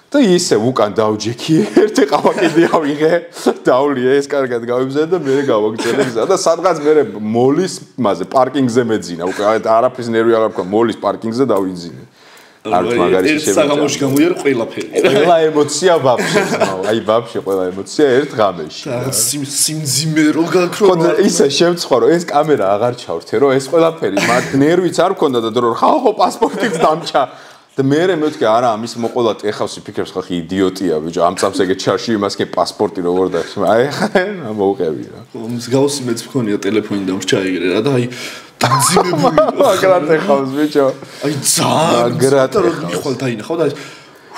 Speaker 2: და ისე უკან დავჯექი ერთი ყავა კიდე ავიღე დავლიე ეს კარგად გავიბზადე და მე გავაგრძელე გზა და სადღაც მე მოლის მასე პარკინგზე მეძინა უკვე არაფრის ნერვი აღარ მქონდა მოლის პარკინგზე დავიძინე არ მაგარი
Speaker 1: ეს საღამოში გამოიარ ყველაფერი
Speaker 2: ყველა ემოცია ვაფშე აი ვაფშე ყველა ემოცია ერთ ღამეში
Speaker 1: სიმძიმე რო გაქრო
Speaker 2: ხო ისე შემცხვარო ეს კამერა აღარ ჩავრთე რომ ეს ყველაფერი მაგ ნერვიც არ მქონდა და რომ ხალხო პასპორტიც დამჭა და მე მეთქი არა ამის მოყოლად ეხავსი ფიქრებს ხალხი იდიოტია ბიჭო ამ წამს ეგეთ ჩარში იმასკენ პასპორტი როგორ დაიხსნა აი ხა მოუყევი რა
Speaker 1: მსგავსი მეც მქონია ტელეფონი და ჩაიგრე რა და აი დამძიმებული
Speaker 2: აგრად ეხავს ბიჭო
Speaker 1: აი ძალიან რომ მიხვალ დაინახავ და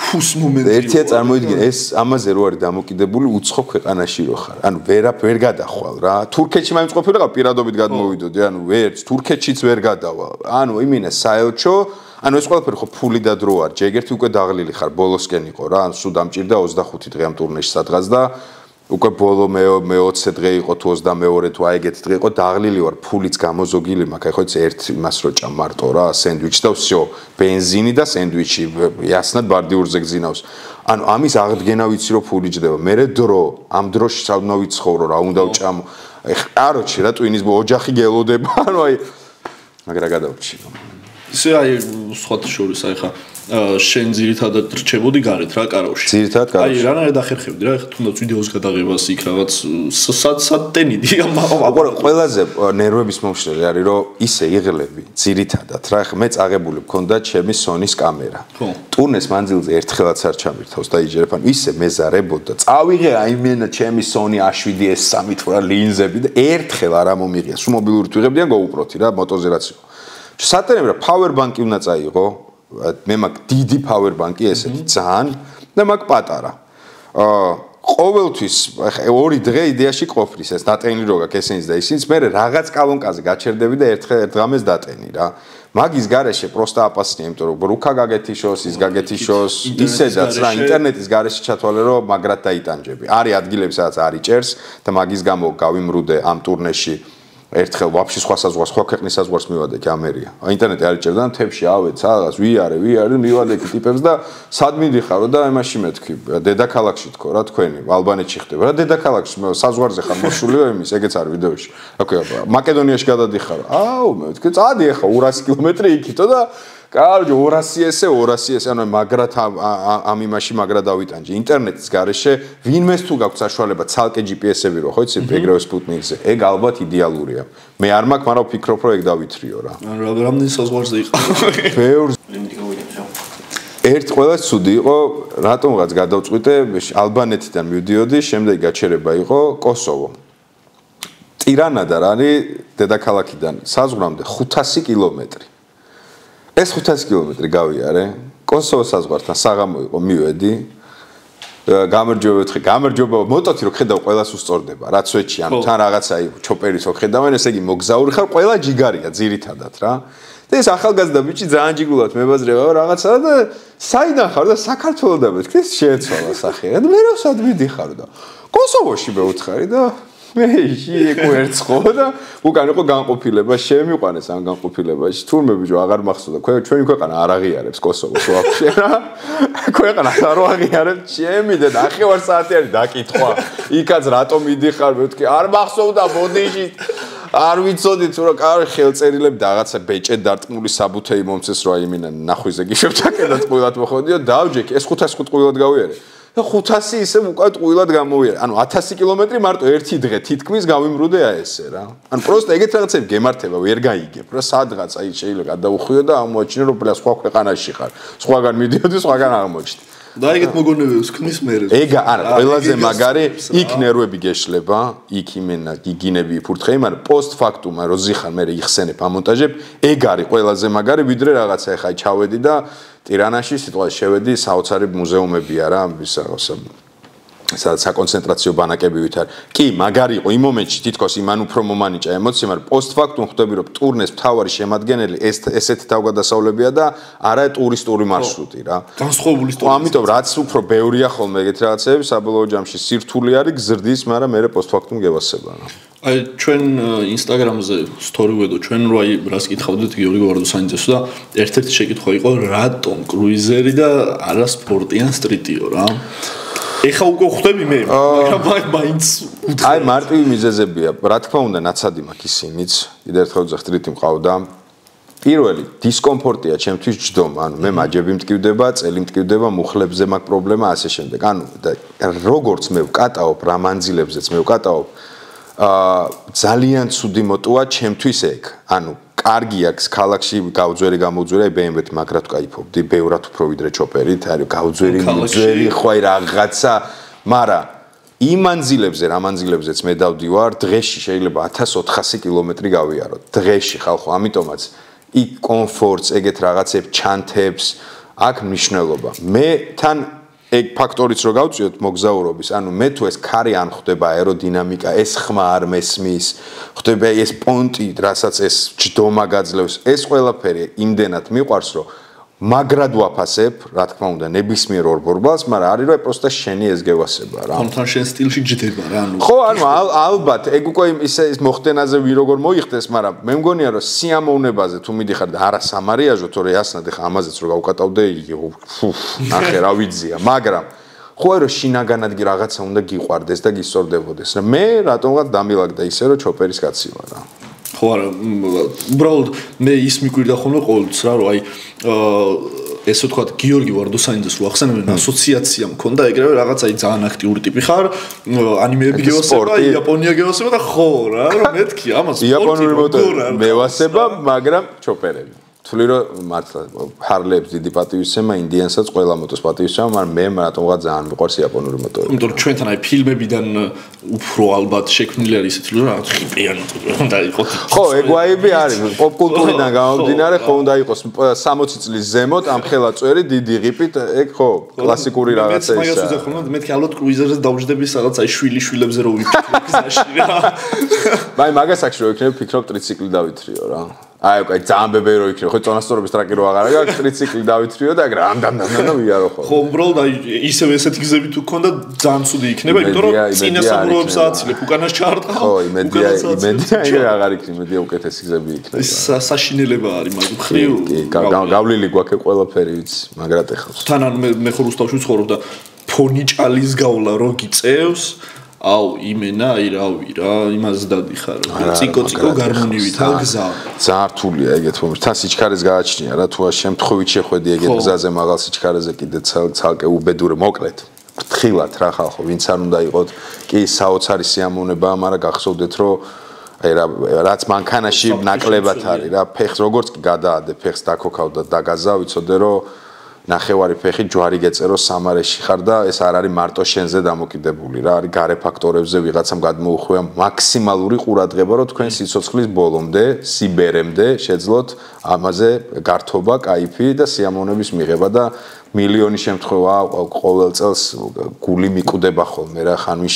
Speaker 1: ფუს მომენტი
Speaker 2: ერთია წარმოიდგინე ეს ამაზე რო არის დამოკიდებული უცხო ქვეყანაში რო ხარ ანუ ვერ გადახვალ რა თურქეთში მაინც ყოფილიყავ პირადობით გადმოვიდოდი ანუ ვერც თურქეთშიც ვერ გადავალ ანუ იმინე საელჩო ანუ ეს ყველაფერი ხო ფული და დრო არ ჯერ ერთი უკვე დაღლილი ხარ ბოლოსკენ იყო რა ანუ სულ დამჭირდა 25 დღე ამ ტურნეში სადღაც და უკვე ბოლო მე 20 დღე იყო თუ 22 თუ აი ეგეთი დღე იყო დაღლილი ვარ ფულიც გამოზოგილი მაქვს ხო იცი ერთ იმას რო ჭამ მარტო რა სენდვიჩი და всё ბენზინი და სენდვიჩი იასნად ბარდიურზე გძინავს ანუ ამის აღდგენა ვიცი რომ ფული ჯდება მე დრო ამ დროში საუნდა ვიცხოვრო რა უნდა ვჭამო კაროჩი რა ტვინის ოჯახი გელოდება ანუ აი მაგრა გადავჭი
Speaker 1: ისე აი სხვათა შორის აი ხა შენ ძირითადად რჩებოდი გარეთ რა კარავში
Speaker 2: ძირითადად კარავში
Speaker 1: აი რანაირად ახერხებდი რა თუნდაც ვიდეოს გადაღებას იქ რაღაც სად ტენიდი
Speaker 2: აბა ყველაზე ნერვების მომშლელი არის რომ ისე იღლები ძირითადად რა ხა მე წაღებული მქონდა ჩემი Sony-ს კამერა ტურნეს მანძილზე ერთხელაც არ ჩამირთავს და იჯერებ ანუ ისე მეზარებოდა წავიღე აი მენა ჩემი Sony A7S 3 თვრა ლინზები და ერთხელ არ მომიღია სულ მობილური თუ იღებდიან GoPro-თი რა მოტოზე რაც იყო სატენებ რა power bank-ი უნდა წაიღო მე მაქვს დიდი power bank-ი ესეთი ძალიან და მაქვს პატარა ყოველთვის ორი დღე იდეაში ყოფნის ეს დატენი რო გაქვს ესენიც და ისინიც მე რაღაც კალონკაზე გაჩერდები და ერთ დღამეს დატენი რა მაგის გარეშე პროსტა აპასნია იმიტომ რომ რუკა გაგეთიშოს ის გაგეთიშოს ისედაც რა ინტერნეტის გარეშე ჩათვალე რომ მაგრად დაიტანჯები არის ადგილები სადაც არ იჭერს და მაგის გამო გავიმრუდე ამ ტურნეში ერთხელ ვაფშე სხვა საზღვარს, სხვა ქვეყნის საზღვარს მივადე კი ამერია. ინტერნეტი არ იჭერდა, თებში ავეც, რაღაც ვიარე, მივადე კი ტიპებს და სად მიდიხარო და იმაში მეთქი, დედაქალაქში თქო რა თქვენი, ალბანეთში ხდება. რა დედაქალაქში საზღვარზე ხარ მოსულიო იმის, ეგეც არის ვიდეოში. ოკეი, მაკედონიაში გადადიხარო. აუ, მეთქი, წადი ახლა 200 კილომეტრი იქითო და კარგი 200-ზე ანუ მაგრად ამ იმაში მაგრად დავიტანჯე ინტერნეტის garaშე ვინმეს თუ გაქვს საშუალება ცალკე GPS-ები რო ხო იცი ეგრევე სპუტნიკზე ეგ ალბათ იდეალურია მე არ მაქვს მაგრამ ვფიქრობ რომ ეგ დავითრიო რა
Speaker 1: რამდენი საზღვარზე იყო
Speaker 2: ბევრი ერთ ყველას ცუდი იყო რატომღაც გადავწყვიტე ალბანეთიდან მივდიოდი შემდეგ გაჩერება იყო კოსოვო ტირანა და რანი დედაქალაქიდან საზღვრამდე 500 კილომეტრი ეს 500 კილომეტრი გავიარე კოსოვოს საზღვართან საღამო იყო მივედი გამარჯობა მოტოთი რო ხედავ ყველას უსწორდება რაც ვეჩი ანუ თან რაღაცა ჩოპერის რო ხედავენ ესე იგი მოგზაური ხარ ყველა ჯიგარია ძირითადად რა და ეს ახალგაზრდა ბიჭი ძალიან ჯიგულად მებაზრება რაღაცა და საიდან ხარ და საქართველოს დამეთქი შეეცვალა სახე და მე რა სად მიდიხარ და კოსოვოში მე უთხარი და მე ისე ყერცხო და უკან იყო განყოფილება შემიყვანეს ამ განყოფილებაში თურმე ბიჭო აღარ მახსოვდა ჩვენი ქვეყანა არ აღიარებს კოსოვოს ვაფშე რა ქვეყანა არ აღიარებს ჩემი და ნახევარ საათი არის დაკითხვა იქაც რატომ მიდიხარ მეთქი არ მახსოვდა ბოდიში არ ვიცოდი თუ რა კარგი ხელწერილები და რაღაცა ბეჭე დარტყმული საბუთეი მომცეს რა იმინა ნახვიზე გიშევჭაკედად ყვილად მოხოდიო დავჯექი ეს 505 ყვილად გავიარე და 500 ისე უკვე ყვილად გამოვიარე. ანუ 1000 კილომეტრი მარტო ერთი დღე თითქმის გავიმრუდე ესე რა. ანუ პროსტა ეგეთ რაღაცები გემართება, ვერ გაიგებ რა სადღაც აი შეიძლება გადაუხვიო და აღმოჩინე რომ პლუს სხვა ქვეყანაში ხარ. სხვაგან მიდიოდი, სხვაგან აღმოჩნდი.
Speaker 1: და ეგეთ მოგონებებს ქმნის მე.
Speaker 2: ეგ არა, ყველაზე მაგარი იქ ნერვები გეშლება, იქ იმენა გიგინები იფურთხე, მაგრამ პოსტფაქტუმ რო ზიხარ მე იხსენებ ამონტაჟებ, ეგ არის ყველაზე მაგარი ვიდრე რაღაცა ეხა ჩავედი და ტირანაში სიტყვაში შევედი საოცარი მუზეუმებია რა ის რაღაცა სადაც საკონცენტრაციო ბანაკები ვითარ კი მაგარი იყო იმ მომენტში თითქოს იმან უფრო მომანიჭა ემოცია მაგრამ პოსტფაქტუმ ხვდები რომ ტურნეს მთავარი შემადგენელი ესეთი თავგადასავლებია და არა ტურისტული მარშრუტი რა
Speaker 1: განსხვავებული
Speaker 2: სტორი ამიტომ რაც უფრო ბევრია ხოლმე ეგეთ რაღაცები საბოლოო ჯამში სირთული არის გზრდის მაგრამ მე პოსტფაქტუმ გევასება რა
Speaker 1: აი ჩვენ ინსტაგრამზე სტორი ვედო ჩვენ რო აი რას კითხავდით გიორგი ვარდოსანიძეს და ერთ-ერთი შეკითხვა იყო რატომ კრუიზერი და არა სპორტიან სტრიტიო რა ეხა უკვე ხვდები მე მაგრამ მაინც
Speaker 2: აი მარტივი მიზეზებია რა თქმა უნდა ნაცადი მაქვს ისინიც კიდე ერთხელ ზახტრიტი მყავდა პირველი დისკომფორტია ჩემთვის ჯდომა ანუ მე მაჯები მტკივდება წელი მტკივდება მუხლებზე მაქვს პრობლემა ასე შემდეგ ანუ და როგორც მე ვკატაობ რა მანძილებზეც მე ვკატაობ ძალიან ცუდი მოტოა ჩემთვის ეგ ანუ კარგი აქვს ქალაქში გავძვერი გამოძვერი BMW-ით მაგრად ვკაიფობდი ბევრად უფრო ვიდრე ჩოპერით არის გავძვერი მოძვერი ხო რაღაცა მაგრამ იმ მანძილებზე რა მანძილებზეც მე დავდივარ დღეში შეიძლება 1400 კილომეტრი გავიარო დღეში ხალხო ამიტომაც იქ კომფორტს ეგეთ რაღაცებს ჩანთებს აქ მნიშვნელობა მე თან ეგ ფაქტორიც რო გავწიოთ მოგზაურობის, ანუ მე თუ ეს ქარი ან ხდება აეროდინამიკა, ეს ხმა არ მესმის, ხდება ეს პონტი, რასაც ეს ჯდომა გაძლევს, ეს ყველაფერი იმდენად მიყვარს, რომ მაგრად ვაფასებ, რა თქმა უნდა, ნებისმიერ ორბორბალს, მაგრამ არის რომ პროსტა შენი ეს გევასება რა.
Speaker 1: ხონთან შენ სტილში ჯდება რა, ანუ.
Speaker 2: ხო, ანუ ალბათ, ეგ უკვე ის მოხდენაზე ვი როგორ მოიხდეს, მაგრამ მე მგონია რომ სიამოვნებაზე თუ მიდიხარ და არა სამარიაჟო, თორე ასნად ეხა ამაზეც რო გავკატავდე, ნახე რა ვიძია, მაგრამ ხო რომ შინაგანად რაღაცა უნდა გიყვარდეს და გისწორდებოდეს. რა მე რატომღაც დამილაგდა ისე რომ ჩოპერის კაცი ვარ რა.
Speaker 1: ხო არა, უბრალოდ მე ის მიკვირდა ხოლმე ყოველთვის რა, რომ აი ესე ვთქვათ, გიორგი ვარდოსანიძეს რო ახსენებენ, ასოციაცია მქონდა ეგრევე რაღაც აი ძალიან აქტიური ტიპი ხარ, ანიმეები გევასება, იაპონია გევასება და ხო რა, რომ მეთქი ამას
Speaker 2: იაპონური მოტორი მევასება, მაგრამ ჩოპერები. თვლი რომ მართლა ჰარლებს დიდი პატივისცემა, ინდიანსაც ყველა მოტოს პატივისცემა, მაგრამ მე რატომღაც ძალიან მიყვარს იაპონური მოტორი.
Speaker 1: იმიტომ რომ ჩვენთან აი ფილმებიდან უფრო ალბათ შექმნილი არის ისეთი რომ რაღაც ხიპიანი უნდა იყოს.
Speaker 2: ხო, ეგ ვაიბი არის, პოპკულტურიდან გამომდინარე, ხო უნდა იყოს 60 წლის ზემოთ ამ ხელა წვერი დიდი ღიპით, ეგ ხო, კლასიკური რაღაცა ისაა.
Speaker 1: მაგას უძახ ხოლმე, მეთქი ალბათ კრუიზერზე დავждები რაღაც აი შვილიშვილებზე რო ვიფიქრებ გზაში რა.
Speaker 2: მაი მაგას აქ რო იქნებ, ფიქრობ ტრიციკლი დავითრიო რა. აი, უკვე ძალიან ბებე რო იქნება, ხო წონასწორობის ტრაკი რო აღარა გაქვს, ტრიციკლი დავითრიო და ამდამდამდ ვიარო ხო.
Speaker 1: ხო, უბრალოდ აი ისევ ესეთი გზები თუ გქონდა ძალიან ცუდი იქნება, იმიტომ რომ წინა საბურავებს ააცილებ, უკანას ჩაარტყავ.
Speaker 2: ხო, იმედია ეგ აღარ იქნება, იმედია უკეთესი გზები იქნება.
Speaker 1: ეს საშინელება არის მაგ მხრივ.
Speaker 2: გავლილი გვაქვს ყველაფერი ვიცი, მაგრად ეხავს.
Speaker 1: თან ან მე ხო რუსთავში ვცხოვრობ და ფონი ჭალის გავლა რო გიწევს აუ იმენა აი რავი რა იმას დადიხარ ციკო გარმონივით ან გზა
Speaker 2: ძალიან რთულია ეგეთ მომენტში თან სიჩქარეს გააჩნია რა თუ შემთხვევით შეხვედი ეგეთ გზაზე მაღალ სიჩქარეზე კიდე ცალკე უბედური მოკლედ ფრთხილად რა ხალხო ვინც არ უნდა იყოთ კი საოცარი სიამოვნებაა მაგრამ გახსოვდეთ რომ აი რაც მანქანაში ნაკლებად არის რა ფეხს როგორც კი გადაადე ფეხს დაქოქავ და დაგაზა ვიცოდე რომ ნახევარი ფეხი ჯვარი გეწერო სამარეში ხარ და ეს არ არის მარტო შენზე დამოკიდებული რა არის გარე ფაქტორებზე ვიღაცამ გადმოუხვია მაქსიმალური ყურადღება რომ თქვენ სიცოცხლის ბოლომდე სიბერემდე შეძლოთ ამაზე გართობა, кайფი და სიამოვნების მიღება და მილიონი შემთხვევა ყოველ წელს გული მიკვდება ხოლმე რა ხანვი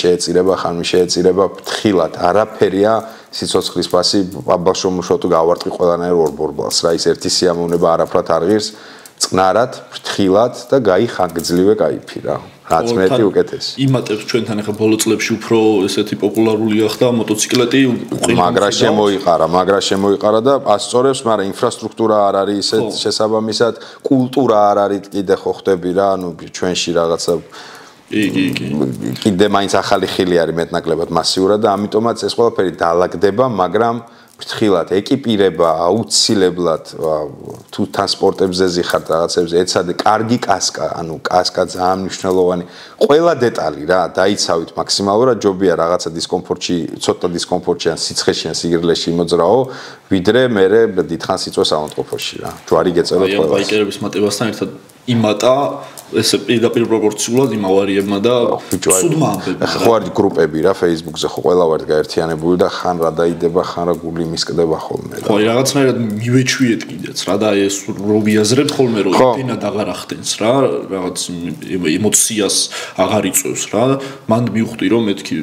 Speaker 2: შეეწირება ფრთხილად არაფერია სიცოცხლის ფასი ბაბაშომუშოტო გავარტყი ყველანაირ ორბორბალს რა ის ერთი სიამოვნება არაფრად არ ღირს წნარად, ფრთხილად და გაიხანგძლივე кайფი რა. რაც მეტი უკეთესი.
Speaker 1: იმატებს ჩვენთან ახლა ბოლო წლებში უფრო ესეთი პოპულარული ახდა მოტოციკლეტი
Speaker 2: მაგრა შემოიყარა და ასწორებს, მაგრამ ინფრასტრუქტურა არ არის ისეთ შესაბამისად, კულტურა არ არის კიდე ხო ხდები რა, ანუ ჩვენში რაღაცა კიდე მაინც ახალი ხილი არის მეტნაკლებად მასიურად და ამიტომაც ეს ყველაფერი დაალაგდება, მაგრამ ფრთხილად ეკიპირება აუცილებლად თუ ტრანსპორტებზე ზიხართ რაღაცებზე ეცადე კარგი კასკა ანუ კასკა ძალიან მნიშვნელოვანი ყველა დეტალი რა დაიცავით მაქსიმალურად ჯობია რაღაცა დისკომფორტში ცოტა დისკომფორტში ან სიცხეში ან სიგრილეში იმოძრაო ვიდრე მე დიდხანს იწვევს ავტოფოში რა ჯვარი გეწეროთ ყველა
Speaker 1: ბაიკერების მატებასთან ერთად იმატა ესე პირდაპირ პროპორციულად იმ ავარიებმა და სუდმა ამბები
Speaker 2: ხო არის გრუპები რა Facebook-ზე ხო ყველა ვართ გაერთიანებული და ხან რა დაიდება ხან რა გული მისკდება ხოლმე
Speaker 1: ხო რაღაცნაირად მივეჩვიეთ კიდეც რა და ეს რო ვიაზრებთ ხოლმე რომ იმენად აღარ ახდენს რა რაღაც ემოციას აღარ იწვევს რა მან მივხვდი რომ მეთქი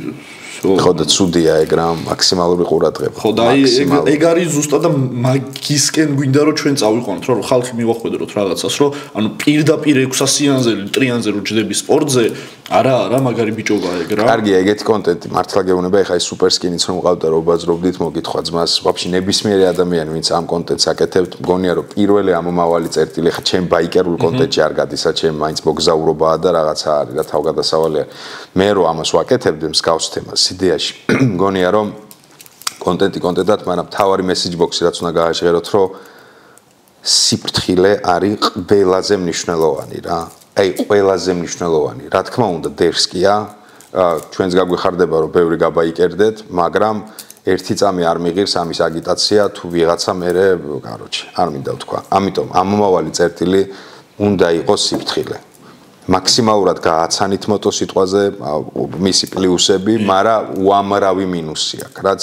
Speaker 2: ხო და ცუდია ეგ რა მაქსიმალური ყურადღება
Speaker 1: ხო და ეგ არის ზუსტად და მაგისკენ გვინდა რომ ჩვენ წავიყვანოთ რომ ხალხი მივახვედროთ რაღაცას რომ ანუ პირდაპირ 600-იანზე ლიტრიანზე რო ჯდები სპორტზე არა მაგარი ბიჭობა ეგ რა
Speaker 2: კარგია ეგეთი კონტენტი მართლა გეუბნება ეხა ეს სუპერსკინიც რომ ყავდა რომ ბაზრობდით მოგითხვა ძმას ვაფშე ნებისმიერი ადამიანი ვინც ამ კონტენტს აკეთებთ მგონია რომ პირველი ამომავალი წერტილი ეხა ჩემ ბაიკერულ კონტენტში არ გადისა ჩემ მაინც მოგზაურობაა და რაღაცა არის და თავგადასავალია მე რომ ამას ვაკეთებდი მსგავს თემას იდეაში მგონია რომ კონტენტად მაგრამ თავარი მესეჯ ბოქსი რაც უნდა გააჟღეროთ რომ სიფრთხილე არის ყველაზე მნიშვნელოვანი რა აი ყველაზე მნიშვნელოვანი რა თქმა უნდა დერსკია ჩვენს გაგვიხარდება რომ ბევრი გაბაიკერდეთ მაგრამ ერთი წამი არ მიღირს ამის აგიტაცია თუ ვიღაცა მერე კაროჩე არ მინდა ვთქვა ამიტომ ამომავალი წერტილი უნდა იყოს სიფრთხილე მაქსიმალურად გააცანით მოტოსიტყვაზე მისი პლუსები, მაგრამ უამრავი მინუსი აქვს. რაც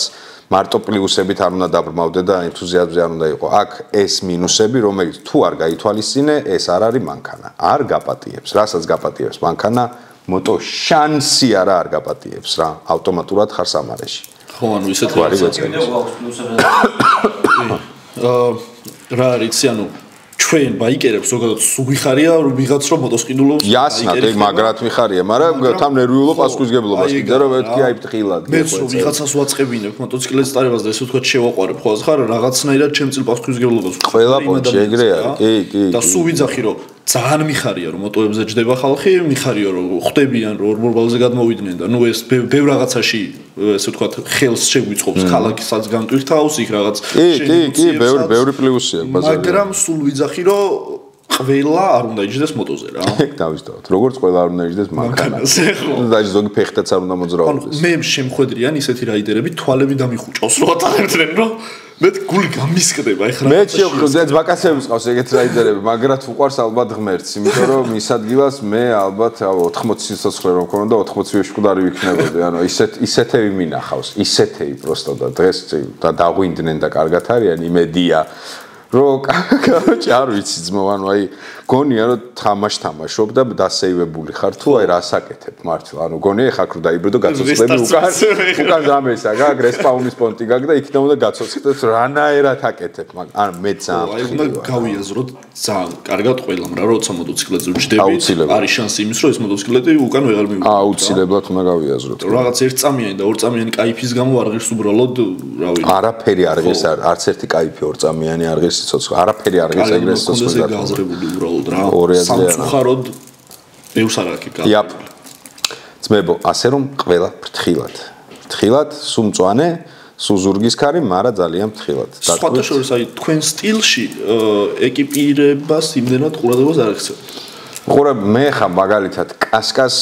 Speaker 2: მარტო პლუსებით არ უნდა დაბრმავდე და ენთუზიაზმი არ უნდა იყოს. აქ ეს მინუსები, რომელიც თუ არ გაითვალისწინე, ეს არ არის მანქანა. არ გაპატიებს. რასაც გაპატიებს მანქანა, მოტო შანსი არ გაპატიებს რა. ავტომატურად ხარ სამარეში.
Speaker 1: ხო, ანუ ისეთ რა არის, ანუ ჩვენ ბაიკერებს ზოგადად სუგვიხარია ვიღაც რომ მოტოსყიდულობს
Speaker 2: იასნად ეგ მაგრად მიხარია მაგრამ თან ნერვიულო პასუხისგებლობას კიდე რომ მეთქი აი ფრთხილად
Speaker 1: მეც რომ ვიღაცას ვაწყებინებ მოტოციკლის წარებას და ესე ვთქვათ შევაყვარებ ხოლმე ხარ რაღაცნაირად ჩემწილ პასუხისგებლობას
Speaker 2: ყველა პონჩი ეგრე არის კი
Speaker 1: და სულ ვიძახი რომ ძალიან მიხარია რომ მოტოებზე ჯდება ხალხი მიხარია რომ ხვდებიან რომ ორმორბალზე გადმოვიდნენ და ნუ ეს ბევრ რაღაცაში ესე ვთქვათ ხელს შეგვიწყობს ქალაქისაც განტვირთავს იქ რაღაც
Speaker 2: კი ბევრი პლუსია ბაზარზე
Speaker 1: მაგრამ სულ ვიძახი რომ ყველა არ უნდა იჯდეს მოტოზე რა
Speaker 2: ეგ დავისწავოთ როგორც ყველა არ უნდა იჯდეს მანქანაზე ხო და ზოგი ფეხთაც არ უნდა მოძრაობდეს
Speaker 1: მე შემხვედრიან ისეთი რაიდერები თვალები დამიხუჭავს რო ატარებდნენ რომ მე გული გამისკდება ეხლა
Speaker 2: მე შეხვდეთ ვაკანსიებს ყავს ეგეთ რაიდერები მაგრამ თუ უყარს ალბათ ღმერთს იმიტომ რომ მის ადგილას მე ალბათ 80 სიცოცხლე რომ მქონოდა 80-ში მკვდარი ვიქნებოდი ანუ ისეთები მინახავს ისეთები პროსტო და დღეს და დაღვინდნენ და კარგად არიან იმედია რო კაჩი არ ვიცი ძმო ანუ აი გონია რომ თამაშობ და დასეივებული ხარ თუ აი რასაკეთებ მართლა ანუ გონია ხარ რომ დაიბრუნდო გაცოცხლები უკან გამესა გაგ რესპაუნის პონტი გაგ და იქიდან უნდა გაცოცხლდეთ რანაერად აკეთებ მაგრამ ან მე ძალიან
Speaker 1: აი უნდა გავიაზროთ ძალიან კარგად ყველამ რა როცა მოტოციკლეტზე ვჯდები არის შანსი იმის რომ ეს მოტოციკლეტი უკან ვეღარ მივიდო
Speaker 2: აუცილებლად უნდა გავიაზროთ
Speaker 1: რაღაც ერთწამიანი და ორწამიანი кайფის გამო არ ღირს უბრალოდ რავი
Speaker 2: არაფერი არ ღირს არც ერთი кайფი ორწამიანი არ ღირს სიცოცხლე არაფერი არ ღირს ეგრე სიცოცხლე
Speaker 1: გაზრებული უბრალოდ რა სამწუხაროდ ბევრს არ აქვს გა
Speaker 2: იაპ ძმებო ასე რომ ყველა ფრთხილად სულ მწვანე სულ ზურგის ქარი მაგრამ ძალიან ფრთხილად
Speaker 1: სხვათა შორის აი თქვენ სტილში ეკიპირებას იმდენად ყურადღებას არ აქცევთ
Speaker 2: ყურა მე ხა მაგალითად კასკას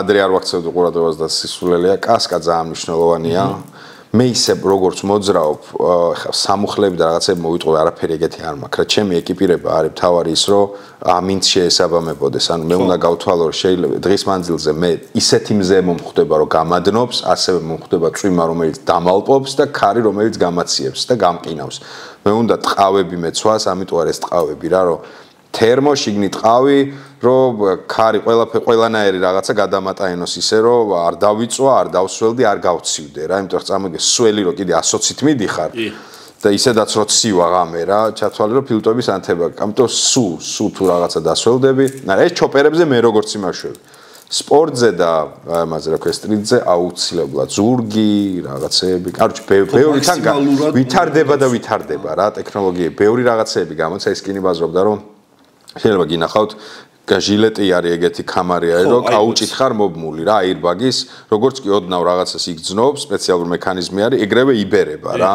Speaker 2: ადრე არ ვაქცევდი ყურადღებას და სისულელეა კასკა ძალიან მნიშვნელოვანია მე ისე როგორც მოძრაობ ხა სამუხლები და რაღაცები მოვიტყოვე არაფერი ეგეთი არ მაქვს რა ჩემი ეკიპირება არის თავარი ის რომ ამინც შეესაბამებოდეს ანუ მე უნდა გავთვალო რომ შეიძლება დღის მანძილზე მე ისეთი მზე მომხვდება რომ გამადნობს ასევე მომხვდება წვიმა რომელიც დამალპობს და ქარი რომელიც გამაციებს და გამყინავს მე უნდა ტყავები მეცვას ამიტომ არის ტყავები რა რომ თერმო შიგნით ტყავი რომ ქარი ყველანაირი რაღაცა გადამატაინოს ისე რომ არ დავიწვა არ დავსველდი არ გავცივდე რა იმიტომ რომ წამოიგე სველი რომ კიდე 120-ით მიდიხარ და ისედაც რო ცივა ღამე რა ჩათვალე რომ ფილტვების ანთება ამიტომ სულ თუ რაღაცა დასველდები მაგრამ ეს ჩოპერებზე მე როგორც იმაშვები სპორტზე და ამაზე რა ქვია სტრიტზე აუცილებლად ზურგი რაღაცეები კაროჩ ბევრი თან ვითარდება რა ტექნოლოგიები ბევრი რაღაცეები გამოცა ის კინი ბაზრობდა რომ შეიძლება გინახავთ ჟილეტი არის ეგეთი კამარია რომ კაუჭით ხარ მობმული რა აირბაგის როგორც კი ოდნავ რაღაცას იგძნობს სპეციალური მექანიზმი არის ეგრევე იბერება რა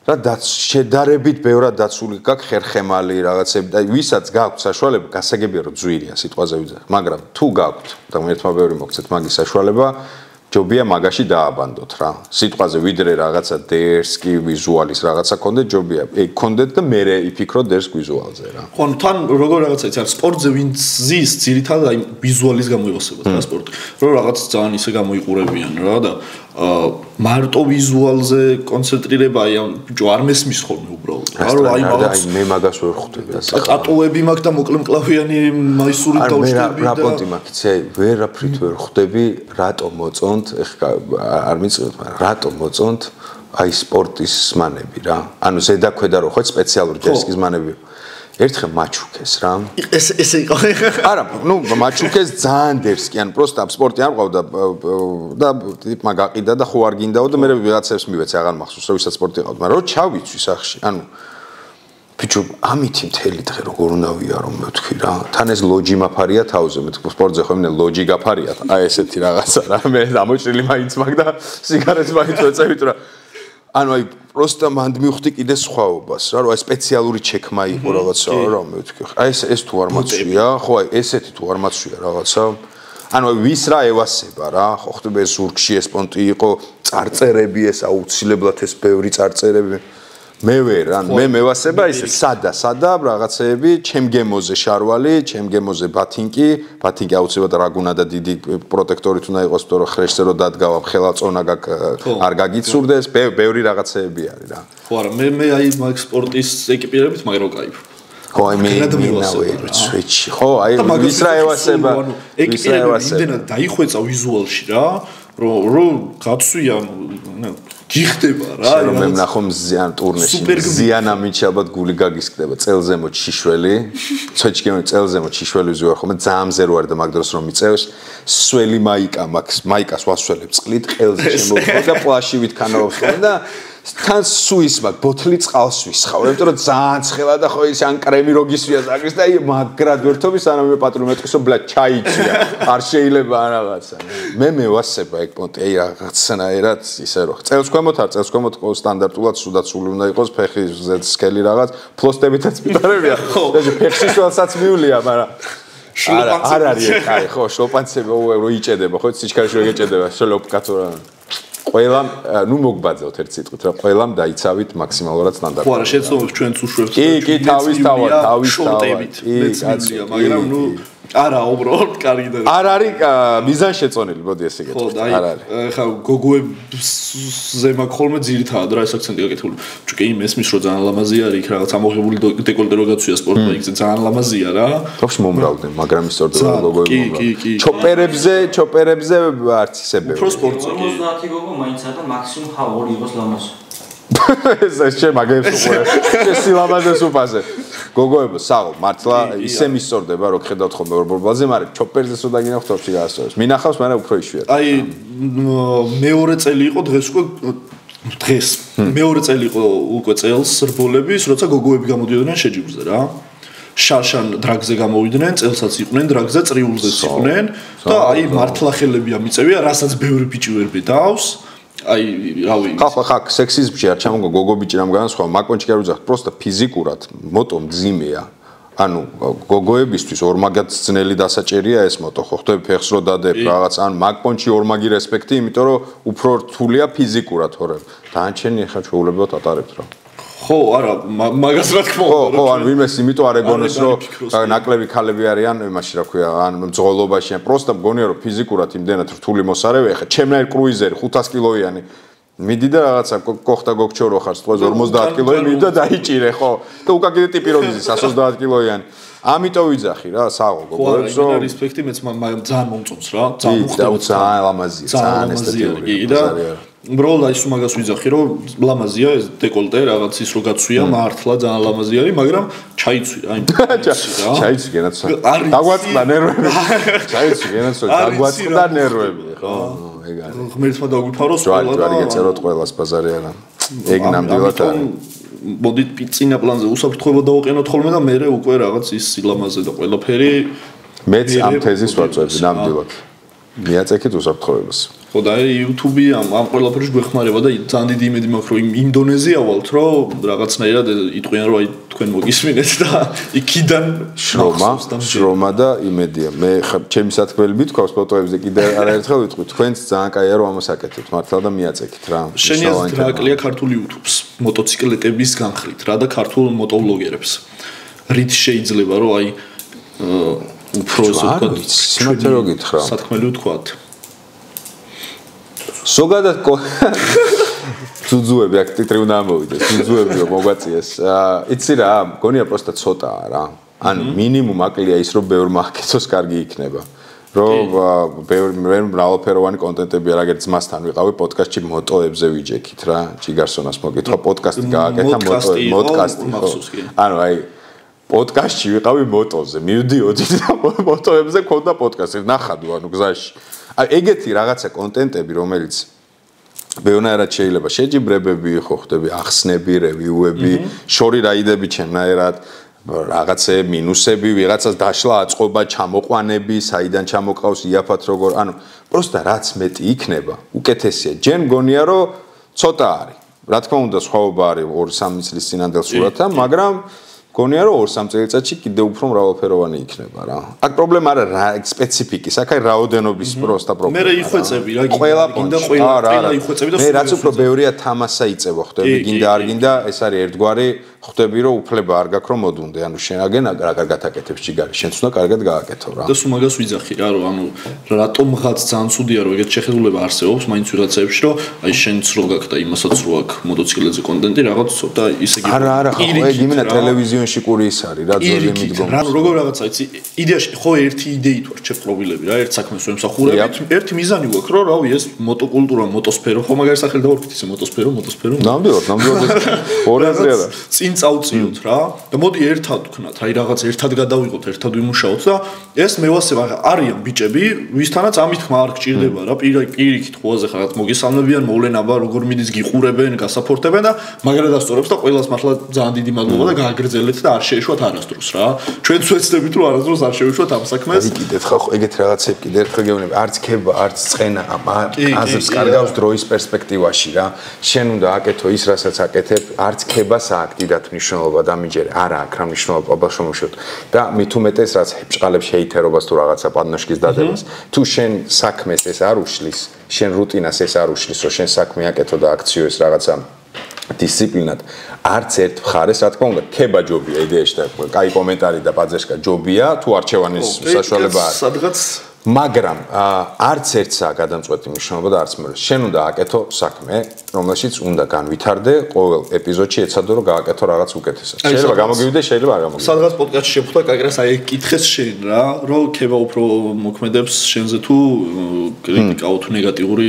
Speaker 2: შედარებით ბევრად დაცული გაქვს ხერხემალი რაღაცები და ვისაც გაქვთ საშუალება გასაგებია რომ ძვირია სიტყვაზე ვიძახ მაგრამ თუ გაქვთ და ერთმა ბევრი მოგცეთ მაგის საშუალება ჯობია მაგაში დააბანდოთ რა სიტყვაზე ვიდრე რაღაცა დერსკი ვიზუალის რაღაცა კონდეთ ჯობია ეგ კონდეთ და მე იფიქროთ დერსკ ვიზუალზე რა
Speaker 1: ხო თან როგორ რაღაცა იცი არის სპორტზე ვინც ზის ძირითადად აი ვიზუალის გამოიღოსებათ რა სპორტი რომ რაღაც ძალიან ისე გამოიყურებიან რა და მარტო ვიზუალზე კონცენტრირება აი ბიჭო არ მესმის ხოლმე უბრალოდ რა რომ აი მაგას
Speaker 2: მე მაგას ვერ ხვდები ასე
Speaker 1: ტატუები მაქვს და მოკლემკლავიანი მაისური დავშტები
Speaker 2: და რა პონტი მაქვს იცი აი ვერაფრით ვერ ხვდები რატო მოწონთ ეხლა არ მიწევთ მაგრამ რატო მოწონთ აი სპორტის მანები რა ანუ ზედაქვედა რო ხო სპეციალური დერსკის მანები ერთხელ მაჩუკეს რა
Speaker 1: ესე იყო
Speaker 2: არა ნუ მაჩუკეს ძალიან დერსკი ანუ პროსტა სპორტი არ ყავდა და ტიპმა გაყიდა და ხო არ გინდაო და მე ვიღაცებს მივეცე აღარ მახსოვს რომ ვისაც სპორტი ყავდა მაგრამ რო ჩავიცვი სახში ანუ ბიჭო ამითი მთელი დღე როგორ უნდა ვიარო მე ვთქვი რა თან ეს ლოჯი მაფარია თავზე მე თქო სპორტზე ხო იმენ ლოჯი გაფარია აი ესეთი რაღაცა რა მე დამოჭრილი მაინც მაგ და სიგარეტს მაინც ვეწევით რა ანუ აი პროსტა მანდ მივხვდი კიდე სხვაობას რა რომ აი სპეციალური ჩექმა იყო რაღაცა რა მე ვთქვი აი ეს თუ არ მაცვია ხო აი ესეთი თუ არ მაცვია რაღაცა ანუ ვის რა ევასება რა ხო ხდება ეს ზურგში ეს პონტი იყო წარწერები ეს აუცილებლად ეს ბევრი წარწერები მე ვერ ან მე მევასება ისე სადა რაღაცეები ჩემგემოზე შარვალი ჩემგემოზე ბათინკი აუცილებლად რაგუნა და დიდი პროტექტორით უნდა იყოს თორე ხრეშზე რო დადგავა ხელაწონა არ გაგიცურდეს ბევრი რაღაცეები არის რა
Speaker 1: ხო არა მე აი მაგ სპორტის ეკიპირებით მაგ რო кайფ
Speaker 2: ხო აი მე სვიჩი ხო აი ვის რა ევასება ვის რა ევასება
Speaker 1: იმდენად დაიხვეწა ვიზუალში რა რომ გაცვია გიხდება რა
Speaker 2: რომ მე ვნახო მზიან ტურნეში მზიან ამინჩი ალბათ გული გაგისკდება წელზემოთ შიშველი ცოჩკემ წელზემოთ შიშველი ვიზუარ ხოლმე ძალიან მზე რო არ და მაგ დროს რომ მიწევს სველი მაიკას ვასველებ წყლით ყელზე შემოვხდა და პლაშივით ქანაობს ხოლმე და თან სუის მაგ ბოთლი წყალს ვისხავ იმიტომ რომ ძალიან ცხელა და ხო ის ან კრემი რო გისვია ზაგრის და მაგრად ვერთობის სანამ მე პატრონეტყისო ბლა ჩაიჭია არ შეიძლება რაღაცა მე ვასება ეგ პონტი აი რაღაცნაირად ისე რო წელს ქვემოთ სტანდარტულად სუდაც სული უნდა იყოს ფეხი ზეცკელი რაღაც ფლოსტებითაც მიტარებია და ფეხში შუასაც მიულია მაგრამ არ არის კაი ხო შლოპანცები რო იჭედება ხო სიჩქარეში რო ეჭედება შლოპკაცო რა ყველა ნუ მოგბაძავთ ერთ სიტყვით რა ყველამ დაიცავით მაქსიმალურად სტანდარტად
Speaker 1: ხო არა შეცდომებს ჩვენც უშვებთ
Speaker 2: კი თავის
Speaker 1: კაცია მაგრამ ნუ არა უბრალოდ კარგი და
Speaker 2: არ არის მიზან შეწონილი მოდი ესე გეტყვით
Speaker 1: არ არის ხა გოგოებზე მაგ ხოლმე ძირითადად რა ეს აქცენტი გაკეთებული ჩუკი მესმის რომ ძალიან ლამაზი არის იქ რაღაც ამოღებული დეკოლტე რო გაცვია სპორტბაიკზე ძალიან ლამაზია რა
Speaker 2: თავს მომრავდნენ მაგრამ ისორდება გოგოები მომრავდნენ ჩოპერებზე არც ისე ბევრი
Speaker 1: უფრო სპორტზე
Speaker 3: 50 გოგო მაინც არა მაქსიმუმ ხა 2 იყოს ლამაზი
Speaker 2: ეს მაგებს უყურე სილამაზეს უფაზე გოგოებო საღო მართლა ისე მისწორდება რომ ხედავთ ხოლმე ორბორბალზე მაგრამ ჩოპერზე სულ დაგინახავთ თორში გაასწორებს მინახავს მაგრამ უფრო იშვიათი
Speaker 1: აი მეორე წელი იყო დღეს მეორე წელი იყო უკვე წელს რბოლების როცა გოგოები გამოდიოდნენ შეჯიბრზე რა შარშან დრაგზე გამოვიდნენ წელსაც იყვნენ დრაგზე წრიულზეც იყვნენ და აი მართლა ხელები ამიწევია რასაც ბევრი ბიჭი ვერ ბედავს აი რავი
Speaker 2: ხა სექსიზმში არ ჩამოგო გოგო ბიჭი რამ განსხვავ მაკონჩი კი არ უძახთ პროსტა ფიზიკურად მოტო მძიმეა ანუ გოგოებისთვის ორმაგად ძნელი დასაჭერია ეს მოტო ხო ხტები ფეხს რო დადებ რაღაც ან მაკონჩი ორმაგი რესპექტი იმიტომ რომ უფრო რთულია ფიზიკურად თორე დაანჩენი ახლა ჩვეულებრივად ატარებთ რა
Speaker 1: ხო არა მაგას რა თქმა უნდა
Speaker 2: ხო ან ვინმეს იმიტომ არ ეგონოს რომ ნაკლები ქალები არიან იმაში რა ქვია ან მძღოლობაში ან პროსტა მგონია რომ ფიზიკურად იმდენად რთული მოსარევი ახლა ჩემნაირ კრუიზერი 500 კილოიანი მიდი და რაღაცა კოხტა გოგჩორო ხარ სწორ 50 კილოი მიდი და დაიჭირე ხო და უკა კიდე ტიპი რომ იზის 130 კილოიანი ამიტომ ვიძახი რა საღო გოგოებს რომ
Speaker 1: რესპექტი მეც ძალიან მომწონს რა
Speaker 2: ძალიან ლამაზია ძალიან ესთეტიური
Speaker 1: და უბრალოდ ის მაგას ვიძახი რომ ლამაზია ეს დეკოლტე რაღაც ის რო გაცვია მართლა ძალიან ლამაზი არის მაგრამ ჩაიცვი რა
Speaker 2: ჩაიცვი გენაცვა დაგვაწყდა ნერვები ჩაიცვი გენაცვა დაგვაწყდა ნერვები ხო ეგ არის
Speaker 1: ღმერთმა დაგვიფაროს
Speaker 2: ყველა და გეწეროთ ყველას ბაზარი არა ეგ ნამდვილად არის
Speaker 1: მოდით წინა პლანზე უსაფრთხოება დავაყენოთ ხოლმე და მე უკვე რაღაც ის სილამაზე და ყველაფერი
Speaker 2: მეც ამ თეზის ვაწვევდი ნამდვილად მიაწექით უსაფრთხოებას
Speaker 1: ხო და YouTube-ი ამ ყველაფერში გვეხმარება და ძალიან დიდი იმედი მაქვს რომ ინდონეზია ვალთ რომ რაღაცნაირად იტყვიან რომ აი თქვენ მოგისმინეთ და იქიდან
Speaker 2: შრომა და იმედია მე ჩემი სათქმელი მithქვავს ფოტოებზე კიდე არაერთხელ ვიტყვი თქვენც ძალიან კაია რომ ამას აკეთებთ მართლა და მიაწექით რა
Speaker 1: შენი აზრით რა აკლია ქართული YouTube-ს მოტოციკლეტების განხრით რა და ქართულ მოტოვლოგერებს რით შეიძლება რომ აი უფრო
Speaker 2: ისე რო გითხრა
Speaker 1: სათქმელი ვთქვათ
Speaker 2: ზოგადად ძუძუები აქ ტიტრი უნდა ამოვიდეს ძუძუები რომ მოგვაწიეს იცი რა მგონია პროსტა ცოტაა რა ანუ მინიმუმ აკლია ის რომ ბევრ მაკეთოს კარგი იქნება რომ ბევრი მრავალფეროვანი კონტენტები არაგერ ძმასთან ვიყავი პოდკასტში მოტოებზე ვიჯექით რა ჯიგარსონას მოგეთქვა პოდკასტი გააკეთა მოტკასტი ანუ აი პოდკასტში ვიყავი მოტოზე მივდიოდი და მოტოებზე ქონდა პოდკასტი ნახადო ანუ გზაში აი ეგეთი რაღაცა კონტენტები რომელიც ბევრნაირად შეიძლება შეჯიბრებები ხო ხდები ახსნები რევიუები შორი რაიდები ჩემნაირად რაღაცე მინუსები ვიღაცას დაშლა აწყობა ჩამოყვანები საიდან ჩამოყავს იაფად როგორ ანუ პროსტა რაც მეტი იქნება უკეთესია ჯერ მგონია რომ ცოტა არის რა თქმა უნდა სხვაობა არის 2-3 წლის წინანდელ სურათთან მაგრამ გონია რომ 2-3 წელიწადში კიდე უფრო მრავალფეროვანი იქნება რა. აქ პრობლემა არა რა სპეციფიკის, აქ არის რაოდენობის პროსტა პრობლემა.
Speaker 1: მე იხვეწები რა გინდა ყველა იხვეწები და
Speaker 2: მე რაც უფრო ბევრია თამასა იწევო ხდები, გინდა არ გინდა, ეს არის ერთგვარი ხვდები რომ უფლება არ გაქვს რომ მოდუნდე, ანუ შენ აგენ რა კარგად აკეთებს ჯიგარი, შენც უნდა კარგად გააკეთო რა.
Speaker 1: და სულ მაგას ვიძახი რა, რომ ანუ რატომღაც ძალიან ცუდია რომ ეგეთ შეხედულება არსებობს მაინც ვიღაცებში, რომ აი შენც რო გაქვს და იმასაც რო აქვს მოტოციკლებზე კონტენტი, რაღაც ცოტა ისე იგი.
Speaker 2: არა, ხო, ეგ იმენა ტელევიზიონში კური ის არის რა, ძველი მიდგომა.
Speaker 1: რა როგორ რაღაცა იცი, იდეაში ხო ერთი იდეით ვარ ჩეპყრობილები რა, ერთ საქმეს ვემსახურებით, ერთი მიზანი გვაქვს, რომ რავი ეს მოტოკულტურა, მოტოსფერო, ხო მაგარი სახელი დავარქვით ისე მოტოსფერო.
Speaker 2: ნამდვილად 2 აზრია და
Speaker 1: წინ წავწიოთ რა და მოდი ერთად ვქნათ, აი რაღაც ერთად გადავიღოთ, ერთად ვიმუშაოთ და ეს მე ვასება არიან ბიჭები, ვისთანაც ამით ხმა არ გჭირდება რა, პირიქით ხოაზე ხართ მოგესალმებიან, მოვლენ აბა როგორ მიდის გიყურებენ, გასაფორტებენ და მაგრად ასწორებს და ყველას მართლა ძალიან დიდი მადლობა და გააგრძელეთ და არ შეეშვათ არასდროს რა. ჩვენც ვეცდებით რომ არასდროს არ შევეშვათ ამ საქმეს.
Speaker 2: კიდეთ ხო ეგეთ რაღაცები კიდე ერთხელ გეუბნები, არც ქება, არც წენა, აზრს კარგავს დროის პერსპექტივაში რა. შენ უნდა აკეთო ის რასაც აკეთებ, არც ქებას აქვს დიდად მნიშვნელობა და მიჯერე არა აქვს რა მნიშვნელობა აბაშომუშოთ და მით უმეტეს რაც ბჭყალებს შეითერობას თუ რაღაცა პადნოშკის დადებას თუ შენ საქმეს ეს არ უშლის შენ რუტინას ეს არ უშლის რომ შენ საქმე აკეთო და აქციო ეს რაღაცა დისციპლინად არც ერთ მხარეს რა თქმა უნდა ქება ჯობია იდეაში და კაი კომენტარი და პაძერსკა ჯობია თუ არჩევანის საშუალება არის
Speaker 1: სადღაც
Speaker 2: მაგრამ არც ერთსა გადამწყვეტი მნიშვნელობა და არც მეორე შენ უნდა აკეთო საქმე რომელშიც უნდა განვითარდე ყოველ ეპიზოდში ეცადო რომ გააკეთო რაღაც უკეთესად შეიძლება გამოგივიდე შეიძლება არ გამოგივიდე
Speaker 1: სადღაც პოდკასტში შეხვდა კაკრას აი კითხეს შენ რა რომ ქება უფრო მოქმედებს შენზე თუ კრიტიკა თუ ნეგატიური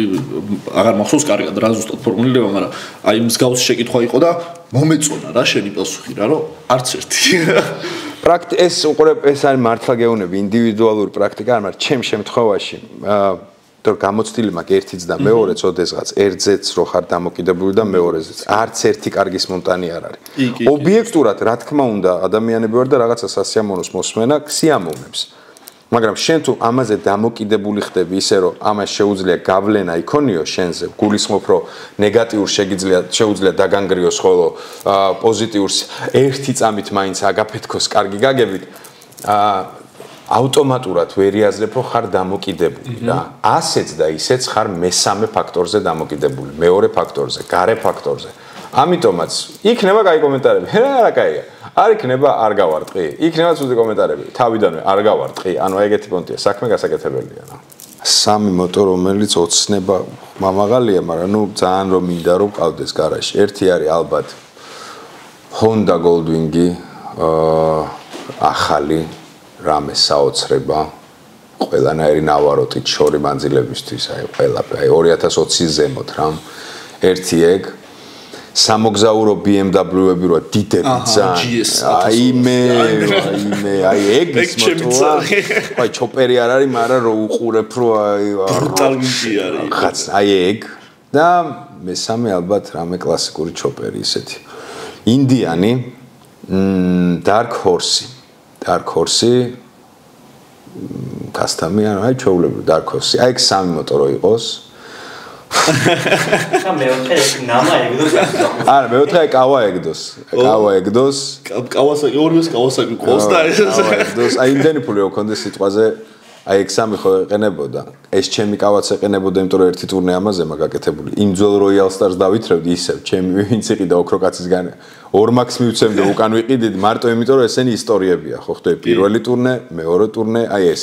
Speaker 1: აღარ მახსოვს კარგად რა ზუსტად ფორმულირება მაგრამ აი მსგავსი შეკითხვა იყო და მომეწონა რა შენი პასუხი რა რომ არც ერთი
Speaker 2: ეს უყურებ ეს არის მართლა გეუბნები ინდივიდუალური პრაქტიკა არ მაგრამ ჩემ შემთხვევაში თუ გამოცდილი მაქვს ერთიც და მეორეც ოდესღაც ერთზეც რო ხარ დამოკიდებული და მეორეზეც არც ერთი კარგის მომტანი არ არის ობიექტურად რა თქმა უნდა ადამიანები ვარ და რაღაცა სასიამოვნოს მოსმენა სიამოვნებს მაგრამ შენ თუ ამაზე დამოკიდებული ხდები ისე რომ ამას შეუძლია გავლენა იქონიო შენზე გულისხმობ რომ ნეგატიურ შეუძლია დაგანგრიოს ხოლო პოზიტიურს ერთი წამით მაინც აგაფეთქოს კარგი გაგებით ავტომატურად ვერ იაზრებ რომ ხარ დამოკიდებული რა ასეც და ისეც ხარ მესამე ფაქტორზე დამოკიდებული მეორე ფაქტორზე გარე ფაქტორზე ამიტომაც იქნება კაი კომენტარები რა კაია არ იქნება არ გავარტყი იქნება ცუდი კომენტარები თავიდანვე არ გავარტყი ანუ ეგეთი პონტია საქმე გასაკეთებელია რა სამი მოტო რომელიც ოცნება მამაღალია მაგრამ ნუ ძალიან რომ მინდა რომ ყავდეს გარაჟში ერთი არის ალბათ Honda Goldwing-ი ახალი რამე საოცრება ყველანაირი ნავაროტით შორი მანძილებისთვის აი ყველაფერი 2020-ის ზემოთ რა ერთი ეგ სამოგზაურო BMW-ები რო დიდები ძალიან აი ეგ მოტოა აი ჩოპერი არ არის მაგრამ რო უყურებ რო აი
Speaker 1: ბრუტალიტი არის
Speaker 2: აი ეგ და მესამე ალბათ რამე კლასიკური ჩოპერი ისეთი ინდიანი Dark Horse custom-ი აი ჩაულებრივ Dark Horse აი ეგ სამი მოტო რო იყოს
Speaker 3: მეოთხე ნამა ეგდოს
Speaker 2: არა მეოთხე კავა ეგდოს
Speaker 1: კავასაკი ორივეს კავასაკი ყავს და
Speaker 2: ეგდოს აი იმდენი ფული რო ქონდეს სიტყვაზე აი ეგ სამი ხო ეყენებოდა ეს ჩემი კავაც ეყენებოდა იმიტომ რომ ერთი ტურნე ამაზე მაგ აკეთებული იმ ძველ Royal Stars დავითრევდი ისევ ჩემი ვინც იყიდა ოქროკაცისგან 2 მაქს მივცემდი უკან ვიყიდით მარტო იმიტომ რომ ესენი ისტორიებია ხო ხდები პირველი ტურნე მეორე ტურნე აი ეს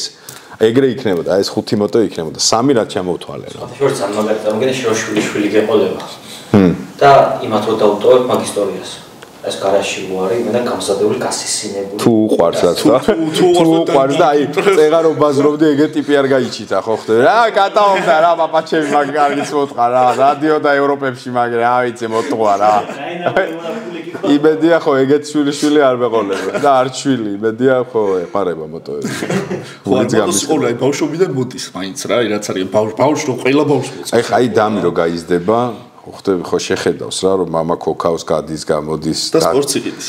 Speaker 2: ეგრე იქნებოდა ეს 5 მოტო იქნებოდა 3 რაც ჩამოვთვალე რა
Speaker 3: შორს ამ მაგალითად მოგენა შოშვილი გეყოლება და იმათ რო დავტოვებ მაგ ისტორიას ეს გარაჟში ვარი მე და გამსადებული გასისინებული
Speaker 2: თუ უყვარს რა თუ უყვარს და აი წეღა რო ბაზრობდი ეგე ტიპი არ გაიჩითა ხო ხდები რა კატაობდა რა პაპაჩები მაგ კარგის მოტყა რა რადიო და ევროპებში მაგ რა ვიცი მოტყვა რა იმედია ხო ეგეთ შვილი არ მეყოლება და არ შვილი იმედია ხო ეყარება მოტოები
Speaker 1: ხუიც გამისყოლა ბავშვობიდან მოდის მაინც რა რაც არის ბავშვო ყველა ბავშვს
Speaker 2: აი ხაი დამი რო გაიზრდება ხდები ხო შეხედავს რა რომ мама ქოქავს გადის გამოდის
Speaker 1: და სპორტს იყიდის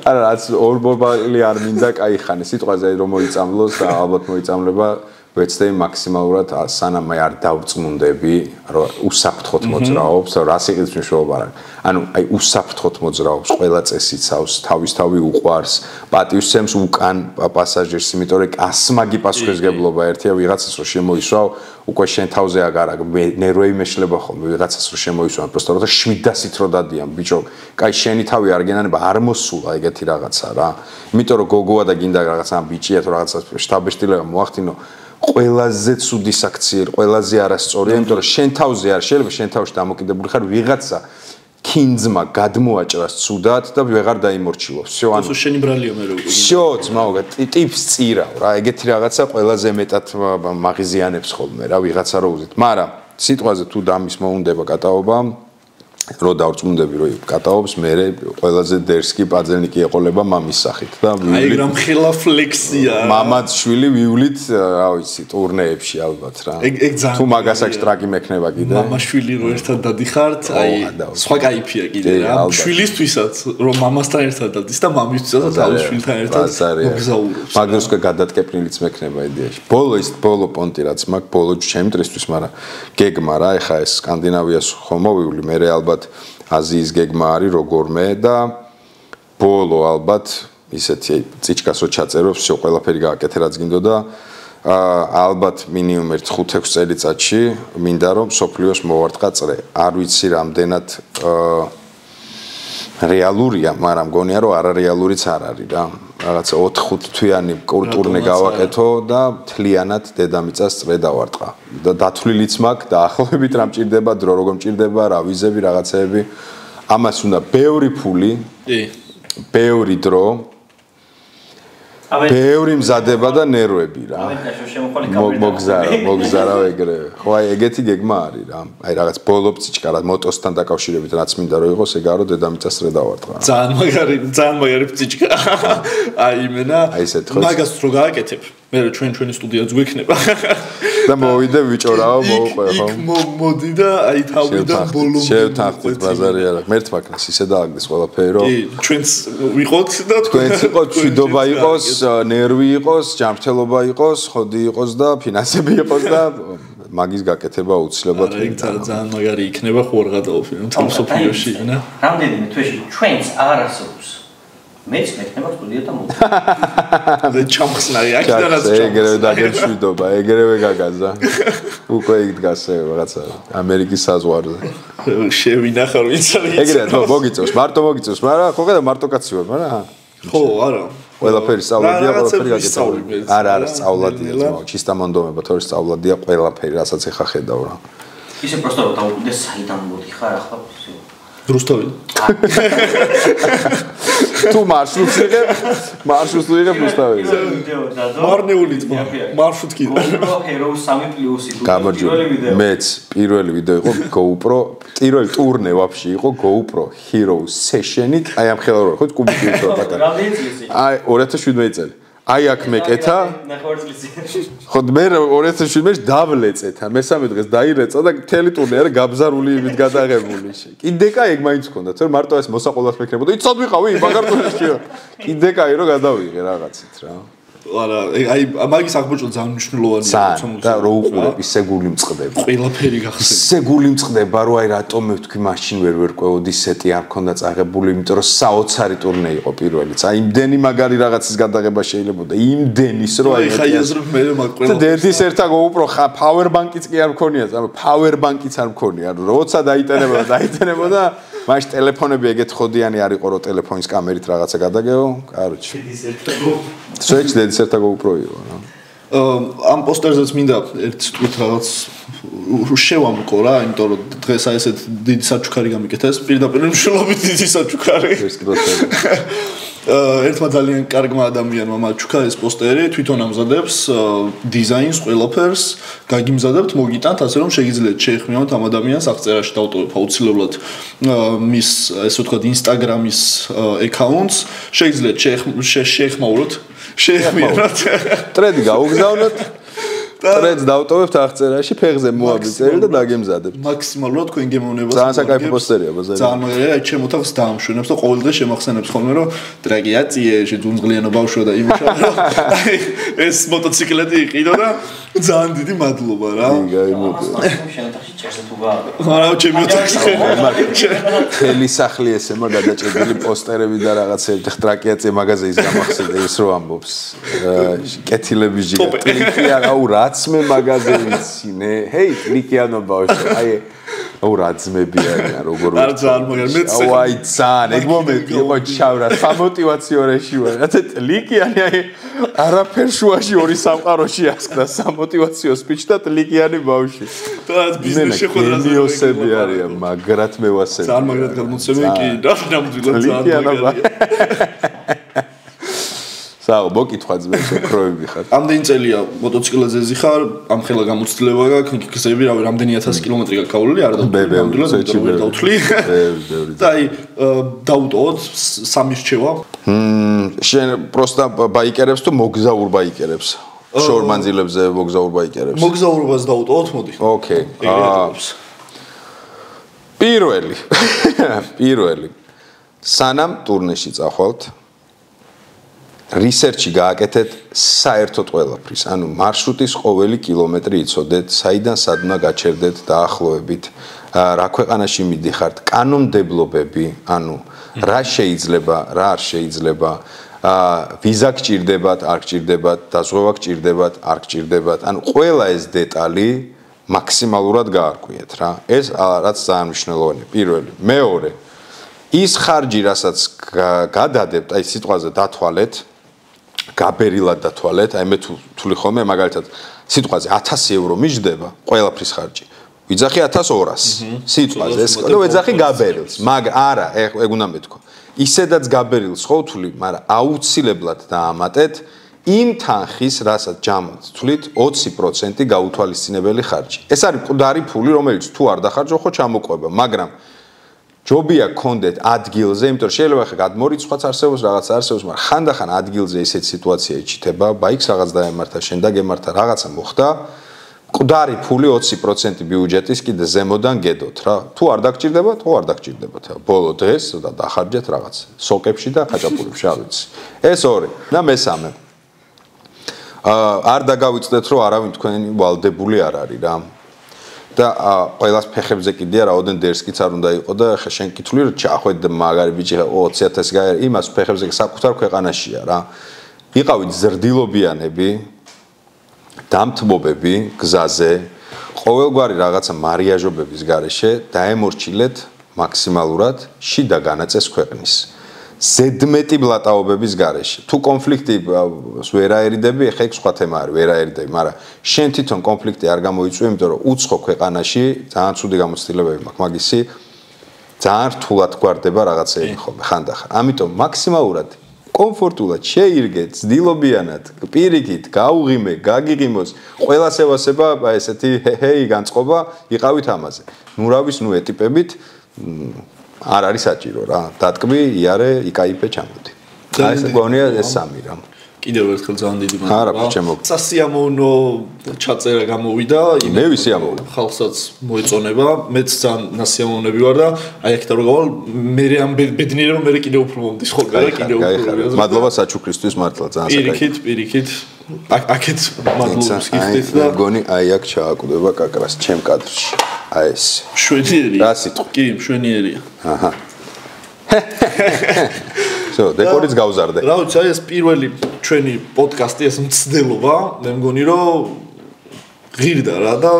Speaker 2: არა რაც ორბობალი არ მინდა кай ხანი სიტყვაზე რომ მოიწამლოს და ალბათ მოიწამლება ვეცდები მაქსიმალურად სანამ მე არ დავწმუნდები, რომ უსაფრთხოდ მოძრაობს, რა სიყიდვის მნიშვნელობა არა. ანუ აი უსაფრთხოდ მოძრაობს, ყველა წესიცავს, თავისთავი უყვარს, პატივსცემს უკან პასაჟირს, იმიტომ რომ ასმაგი პასუხისგებლობა ერთია ვიღაცას რომ შემოისვავ, უკვე შენ თავზე აგარ ნერვები მეშლება ხოლმე ვიღაცას რომ შემოისვავ, просто რომ 700-ით რო დადიან, ბიჭო, კაი შენი თავი არ გენანება, არ მოსულა ეგეთი რაღაცა რა. იმიტომ რომ გოგოა და გინდა რაღაცა ბიჭია თუ რაღაცა შტაბეშტილება მოახდინო ყველაზე ცუდი საქციელი, ყველაზე არასწორია, იმიტომ რომ შენ თავზე არ შეიძლება შენ თავში დამოკიდებული ხარ ვიღაცა კინძმა გადმოაჭრას ცუდად და ვეღარ დაიმორჩილო. всё,
Speaker 1: ანუ შენი ბრალია მე როგორ.
Speaker 2: всё, ძმაო, ტიპს წირავ რა, ეგეთი რაღაცა ყველაზე მეტად მაღიზიანებს ხოლმე რა, ვიღაცა რო უზით. მაგრამ სიტყვაზე თუ დამის მოუნდება კატაობა რო დავწმუნდები რომ კატაობს მე ყველაზე დერსკი პაძელნიკი ეყოლება მამის სახით და
Speaker 1: აი რა მხელა ფლექსია
Speaker 2: მამაც შვილი ვივლით რა ვიცი ტურნეებში ალბათ რა თუ მაგას აქვს ტრაკი მექნება კიდე
Speaker 1: მამა შვილი რო ერთად დადიხართ აი სხვა кайფია კიდე რა შვილისთვისაც რომ მამასთან ერთად დადის და მამისთვისაც თავის შვილთან ერთად მოგზაურობს
Speaker 2: მაგას უკვე გადატკეპნილიც მექნება იდეაში ბოლო პონტი რაც მაგ ბოლო ჩემ დრისთვის მაგრამ გეგმა რა ეხა ეს სკანდინავიას ხომ მოვივლი მე ალბათ აზიის გეგმა არის როგორმე და ბოლო ალბათ ისეთი წიჩკას რო ჩაწერო всё ყველაფერი გააკეთე რაც გინდოდა ალბათ მინიმუმ 1-5-6 წელიწადში მინდა რომ სოფლიოს მოვარტყა წრე არ ვიცი რამდენად რეალურია მაგრამ მგონია რომ არარეალურიც არ არის რა რაღაცა 4-5 თვიანი ტურნე გავაკეთო და თლიანად დედამიწას წრე დავარტყა და დათვლილიც მაქვს და ახლობით რა მჭირდება დრო როგორ მჭირდება რა ვიზები რაღაცეები ამას უნდა ბევრი ფული ბევრი დრო ბევრი მზადება და ნერვები რა მოგზარავ ეგრევე ხო აი ეგეთი გეგმა არის რა აი რაღაც ბოლო წიჩკა რა მოტოსთან დაკავშირებით რაც მინდა რომ იყოს ეგაა რომ დედამიწას წრე დავარტყა
Speaker 1: ძალიან მაგარი წიჩკა აი იმენა მაგას რო გააკეთებ მე ჩვენი სტუდიაც გვექნება
Speaker 2: და მოვიდე ვიჭორაო მოუყვე ხო
Speaker 1: მოდი და აი თავიდან ბოლომდე
Speaker 2: შევთანხმდით ბაზარი არა მერთ მაგას ისე დააგდეს ყველაფერი რომ
Speaker 1: ჩვენც ვიყოთ და
Speaker 2: თქვენც იყოთ შვიდობა იყოს ნერვი იყოს ჯანმრთელობა იყოს ხოდი იყოს და ფინანსები იყოს და მაგის გაკეთება აუცილებლად
Speaker 1: ძალიან მაგარი იქნება ხო არ გადაოფინო თელ სოფიოში ნა
Speaker 3: რამდენიმე თვეში ჩვენც არ არსებობს მეც მექნება სტუდია და მოდი
Speaker 1: და ჩამხსნარი აქედანაც
Speaker 2: ეგრევე დაგეშვიდობა ეგრევე გაგაზა უკვე იქ დგას რაღაცა ამერიკის საზღვარზე
Speaker 1: შევინახარ ვინც არის
Speaker 2: ეგრევე მოგიწევს მარტო მოგიწევს მაგრამ ხო ხედავ მარტო კაცი ვარ მაგრამ
Speaker 1: ხო არა
Speaker 2: ყველაფერი სწავლადია ყველაფერი გაკეთებული არა სწავლადია ძმაო ჩისტა მონდომება თორე სწავლადია ყველაფერი რასაც ეხა ხედავ რა
Speaker 3: ისე პროსტო რომ დაუკვირდეს საიდან მოდიხარ ახლა
Speaker 1: რუსთავი
Speaker 2: თუ მარშრუტს იღებ რუსთავი
Speaker 1: მარნეული ძმა მარშრუტ კიდე
Speaker 3: ჰერო 3+2
Speaker 2: გამარჯობა მეც პირველი ვიდეო იყო GoPro პირველი ტურნე ვაფშე იყო GoPro Hero Session-ით აი ამ ხელა რო ხო კუბიკი იყო პატარა აი 2017 წელი აი აქ მეკეთა ხო მე 2017-ში დავლეწეთა მესამე დღეს დაირეწა და მთელი ტურნე არა გაბზარული იმით გადაღებული კიდე კაი ეგ მაინც ქონდა თორე მარტო ეს მოსაყოლას მექნებოდა იცოდ ვიყავი მაგარ ტურნეში კიდე კაი რო გადავიღე რაღაცით რა
Speaker 1: არა აი მაგის აღბოჭო ძალიან მნიშვნელოვანია
Speaker 2: და რო უყურებ ისე გული მწყდება
Speaker 1: ყველაფერი გახსენდება
Speaker 2: ისე გული მწყდება რომ აი რატომ მე ვთქვი მაშინ ვერ ყვეოდი სეტი არ მქონდა წაღებული იმიტომ რომ საოცარი ტურნე იყო პირველიც აი იმდენი მაგარი რაღაცის გადაღება შეიძლება და იმდენის რომ აი
Speaker 1: ხა ეზრებ მე მაგ ყველა
Speaker 2: და ერთის ერთად GoPro ხა power bank-იც კი არ მქონია ანუ power bank-იც არ მქონია როცა დაიტანებოდა მაშინ ტელეფონები ეგეთ ხოდიანი არ იყო რომ ტელეფონის კამერით რაღაცა გადაგეო კაროჩი შეჭდეთ ერთად GoPro იყო რა
Speaker 1: ამ პოსტერზეც მინდა ერთ თვით რაღაც შევამკო რა იმიტომ რომ დღეს აი ესეთ დიდი საჩუქარი გამიკეთეს პირდაპირ მშლობით დიდი საჩუქარი ერთმა ძალიან კარგმა ადამიანმა მაჩუქა ეს პოსტერი თვითონ ამზადებს დიზაინს ყველაფერს გაგიმზადებთ მოგიტანთ ასე რომ შეგიძლიათ შეეხმიანოთ ამ ადამიანს აღწერაში დავტოვებ აუცილებლად მის ესე ვთქვათ ინსტაგრამის აკაუნტს შეგიძლიათ შეეხმაუროთ შეეხმიანოთ
Speaker 2: ტრედი გაუგზავნოთ ტრედს დავტოვებთ აღწერაში, ფეხზე მოაბიწერი და დაგემზადებთ.
Speaker 1: მაქსიმალურად თქვენ გემოვნებას.
Speaker 2: ძალიან საკაიფო პოსტერია ბაზარი.
Speaker 1: ძალიან მაგარია, ჩემ ოთახს დაამშვენებს და ყოველ დღე შემახსენებს ხოლმე, რომ ტრაგედია, შეძუნძღლიანო ბავშვო და იმუშავა, რომ ეს მოტოციკლეტი იყიდო და ძალიან დიდი მადლობა რა. არა, ჩემი ოთახი
Speaker 2: ხელი სახლი ესემა გადაჭედილი პოსტერები და რაღაცები ტრაკიაწე მაღაზიის გამახსენდა ის რო ამბობს. კეთილები ჯიგა. ტლიკია აუ რაც მე მაღაზიისინე. ჰეი, ტლიკიანო ბავშვო. აი აუ რა ძმები არიან როგორ
Speaker 1: არ ძალიან მაგარი მეც
Speaker 2: აუ აი ძალიან ეგ მომენტი იყო ჩავრა სამოტივაციო რეჟი ვარ. რა ტლიკიანი აი არაფერ შუაში ორი სამყაროში ასკდა სამოტივაციო სპიჩი და ტლიკიანი ბავშვი.
Speaker 1: და ბიზნეს შეხვედრაზე
Speaker 2: მიოსები არიან მაგრად მევასები.
Speaker 1: ძალიან მაგრად გამოცემენ კი რა ნამდვილად ძალიან მაგარია.
Speaker 2: საო მოკითხვა ძმებს ოქროები ხარ.
Speaker 1: ამდენი წელია მოტოციკლებზე ზიხარ, ამ ხელა გამოცდილება გაქვს, გზები რავი, რამდენი 1000 კილომეტრი გაკავლილი, არ დავთვლი. და აი დაუტოვოთ სამი რჩევა.
Speaker 2: შენ პროსტა ბაიკერებს თუ მოგზაურ ბაიკერებს? შორმანძილებზე მოგზაურ ბაიკერებს.
Speaker 1: მოგზაურობას დაუტოვოთ, მოდი.
Speaker 2: ოკეი. პირველი. სანამ ტურნეში წახვალთ რისერჩი გააკეთეთ საერთოდ ყველაფრის, ანუ მარშრუტის ყოველი კილომეტრი იცოდეთ, საიდან სად უნდა გაჩერდეთ დაახლოებით, რა ქვეყანაში მიდიხართ, კანონმდებლობები, ანუ რა შეიძლება, რა არ შეიძლება, ვიზა გჭირდებათ, არ გჭირდებათ, დაზღვევა გჭირდებათ, არ გჭირდებათ, ანუ ყველა ეს დეტალი მაქსიმალურად გაარკვიეთ რა. ეს რაც ძალიან მნიშვნელოვანია, პირველი. მეორე, ის ხარჯი, რასაც გადადებთ, აი სიტყვაზე დათვალეთ, გაბერილად დათვალეთ, აი მე თვლი ხოლმე მაგალითად სიტყვაზე 1000 ევრო მიჯდება ყველაფრის ხარჯი. ვიძახი 1200 სიტყვაზე, ეს ნუ ვეძახი გაბერილს, მაგ არა, ეგ უნდა მეთქვა. ისედაც გაბერილს ხო ვთვლი, მაგრამ აუცილებლად დაამატეთ იმ თანხის, რასაც ჯამად თვლით 20% გაუთვალისწინებელი ხარჯი. ეს არის მკვდარი ფული, რომელიც თუ არ დახარჯო, ხო ჩამოყვება, მაგრამ ჯობია გქონდეთ ადგილზე, იმიტომ რომ შეიძლება ხა გადმორიცხვაც არსებობს, რაღაც არსებობს, მაგრამ ხანდახან ადგილზე ისეთი სიტუაცია იჩითება, ბაიქს რაღაც დაემართა, შენ დაგემართა, რაღაცა მოხდა, მკვდარი ფული 20% ბიუჯეტის კიდე ზემოდან გედოთ რა. თუ არ დაგჭირდებათ, ხო არ დაგჭირდებათ. ბოლო დღეს და დახარჯეთ რაღაც სოკებში და ხაჭაპურებში, არ ვიცი. ეს ორი და მესამე. არ დაგავიწყდეთ, რომ არავინ თქვენი ვალდებული არ არის რა. და ყველას ფეხებზე კიდია რაოდენ დერსკიც არ უნდა იყო და ხა შენ კითხვი რომ ჩახვედ მაგარი ბიჭი 20000 გაერ იმას ფეხებზე საკუთარ ქვეყანაშია რა. იყავით ზრდილობიანები, დამთმობები გზაზე, ყოველგვარი რაღაცა მარიაჟობების გარეშე დაემორჩილეთ მაქსიმალურად შიდა განაწეს ქვეყნის. ზედმეტი ბლატაობების გარეშე. თუ კონფლიქტი ვერ აერიდები, ხა ეგ სხვა თემა არის, ვერ აერიდები, მაგრამ შენ თვითონ კონფლიქტი არ გამოიწვევ, იმიტომ რომ უცხო ქვეყანაში ძალიან ცუდი გამოცდილებები მაქვს, მაგისი ძალიან რთულად გვარდება რაღაცეები ხოლმე ხანდახან. ამიტომ მაქსიმალურად კომფორტულად შეირგე, ძდილობიანად, პირიქით, გაუღიმე, გაგიღიმოს, ყველას ევასება ესეთი ჰეი განწყობა, იყავით ამაზე. ნუ რავის, ნუ ეტიპებით არ არის საჭირო რა. დატკბი, იარე, იკაიფე ჩამოდი. აი ეს გონია ეს სამი რა.
Speaker 1: კიდევ ერთხელ ძალიან დიდი მადლობა.
Speaker 2: არა, ჩემო.
Speaker 1: სასიამოვნო ჩაწერა გამოვიდა.
Speaker 2: მე ვისიამოვნო.
Speaker 1: ხალხსაც მოეწონება. მეც ძალიან ნასიამოვნები ვარ და აი აქეთა რო გავალ, მე ამ ბედნიერება მე კიდევ უფრო მომდის ხოლმე და კიდევ უფრო.
Speaker 2: მადლობა საჩუქრისთვის მართლა ძალიან
Speaker 1: საკაიფო. პირიქით. აქეთ მადლობს გიხდით და
Speaker 2: გონი აი აქ ჩააკვდება კაკრას ჩემ კადრში. აი ეს.
Speaker 1: შვენიერია.
Speaker 2: რა სიტყვა?
Speaker 1: კი, შვენიერია.
Speaker 2: აჰა. So, დეკორიც გავზარდე.
Speaker 1: რა ვიცი, აი ეს პირველი ჩვენი პოდკასტი ეს მცდელობა, მე მგონი რომ ღირდა რა და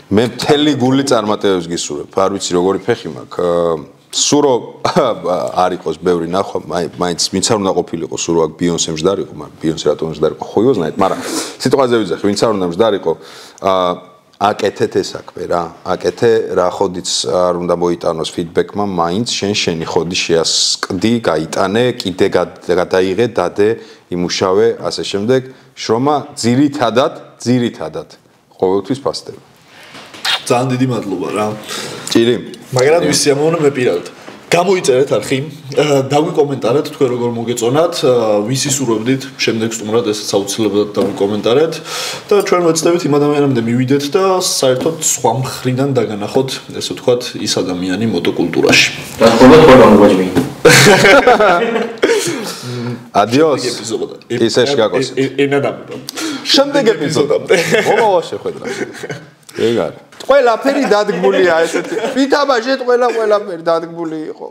Speaker 2: მე მთელი გული წარმატებებს გისურვებ. არ ვიცი როგორი ფეხი მაქვს. სულ რომ არ იყოს ბევრი ნახვა, მაინც ვინც არ უნდა ყოფილიყო, სულ რომ აქ ბიონსე მждарიყო, მაგრამ ბიონსე რატომ მждарიყო, ხო იზნაით, მაგრამ სიტყვაზე ვიძახი, ვინც არ უნდა მждарიყო, აკეთეთ ეს საქმე რა. აკეთე რა ხოდიც არ უნდა მოიტანოს ფიდბექმა, მაინც შენი ხოდი შეასკდი, გაიტანე, კიდე გადაიღე, დადე, იმუშავე, ასე შემდეგ, შრომა ძირითადად ყოველთვის ფასდება.
Speaker 1: ძალიან დიდი მადლობა რა.
Speaker 2: ჭირი.
Speaker 1: მაგრამ ვისიამოვნო მე პირადად. გამოიწერეთ არხი, დაგვიკომენტარეთ თქვენ როგორ მოგეწონათ, ვისი სურვებდით შემდეგ სტუმრად ესეც აუცილებლად დაგვიკომენტარეთ და ჩვენ ვეცდებით იმ ადამიანამდე მივიდეთ და საერთოდ სხვა მხრიდან დაგანახოთ, ესე ვთქვათ, ის ადამიანი მოტოკულტურაში.
Speaker 3: და თქმა უნდა მოგვაჭმი.
Speaker 2: Adios. ისე შეგაკოს.
Speaker 1: ენა დამიბო.
Speaker 2: შემდეგ ეპიზოდამდე. მომავალ შეხვედრა. ეგ არის. ყველაფერი დადგმულია ესეთი. ვითამაშეთ ყველაფერი დადგმული იყო.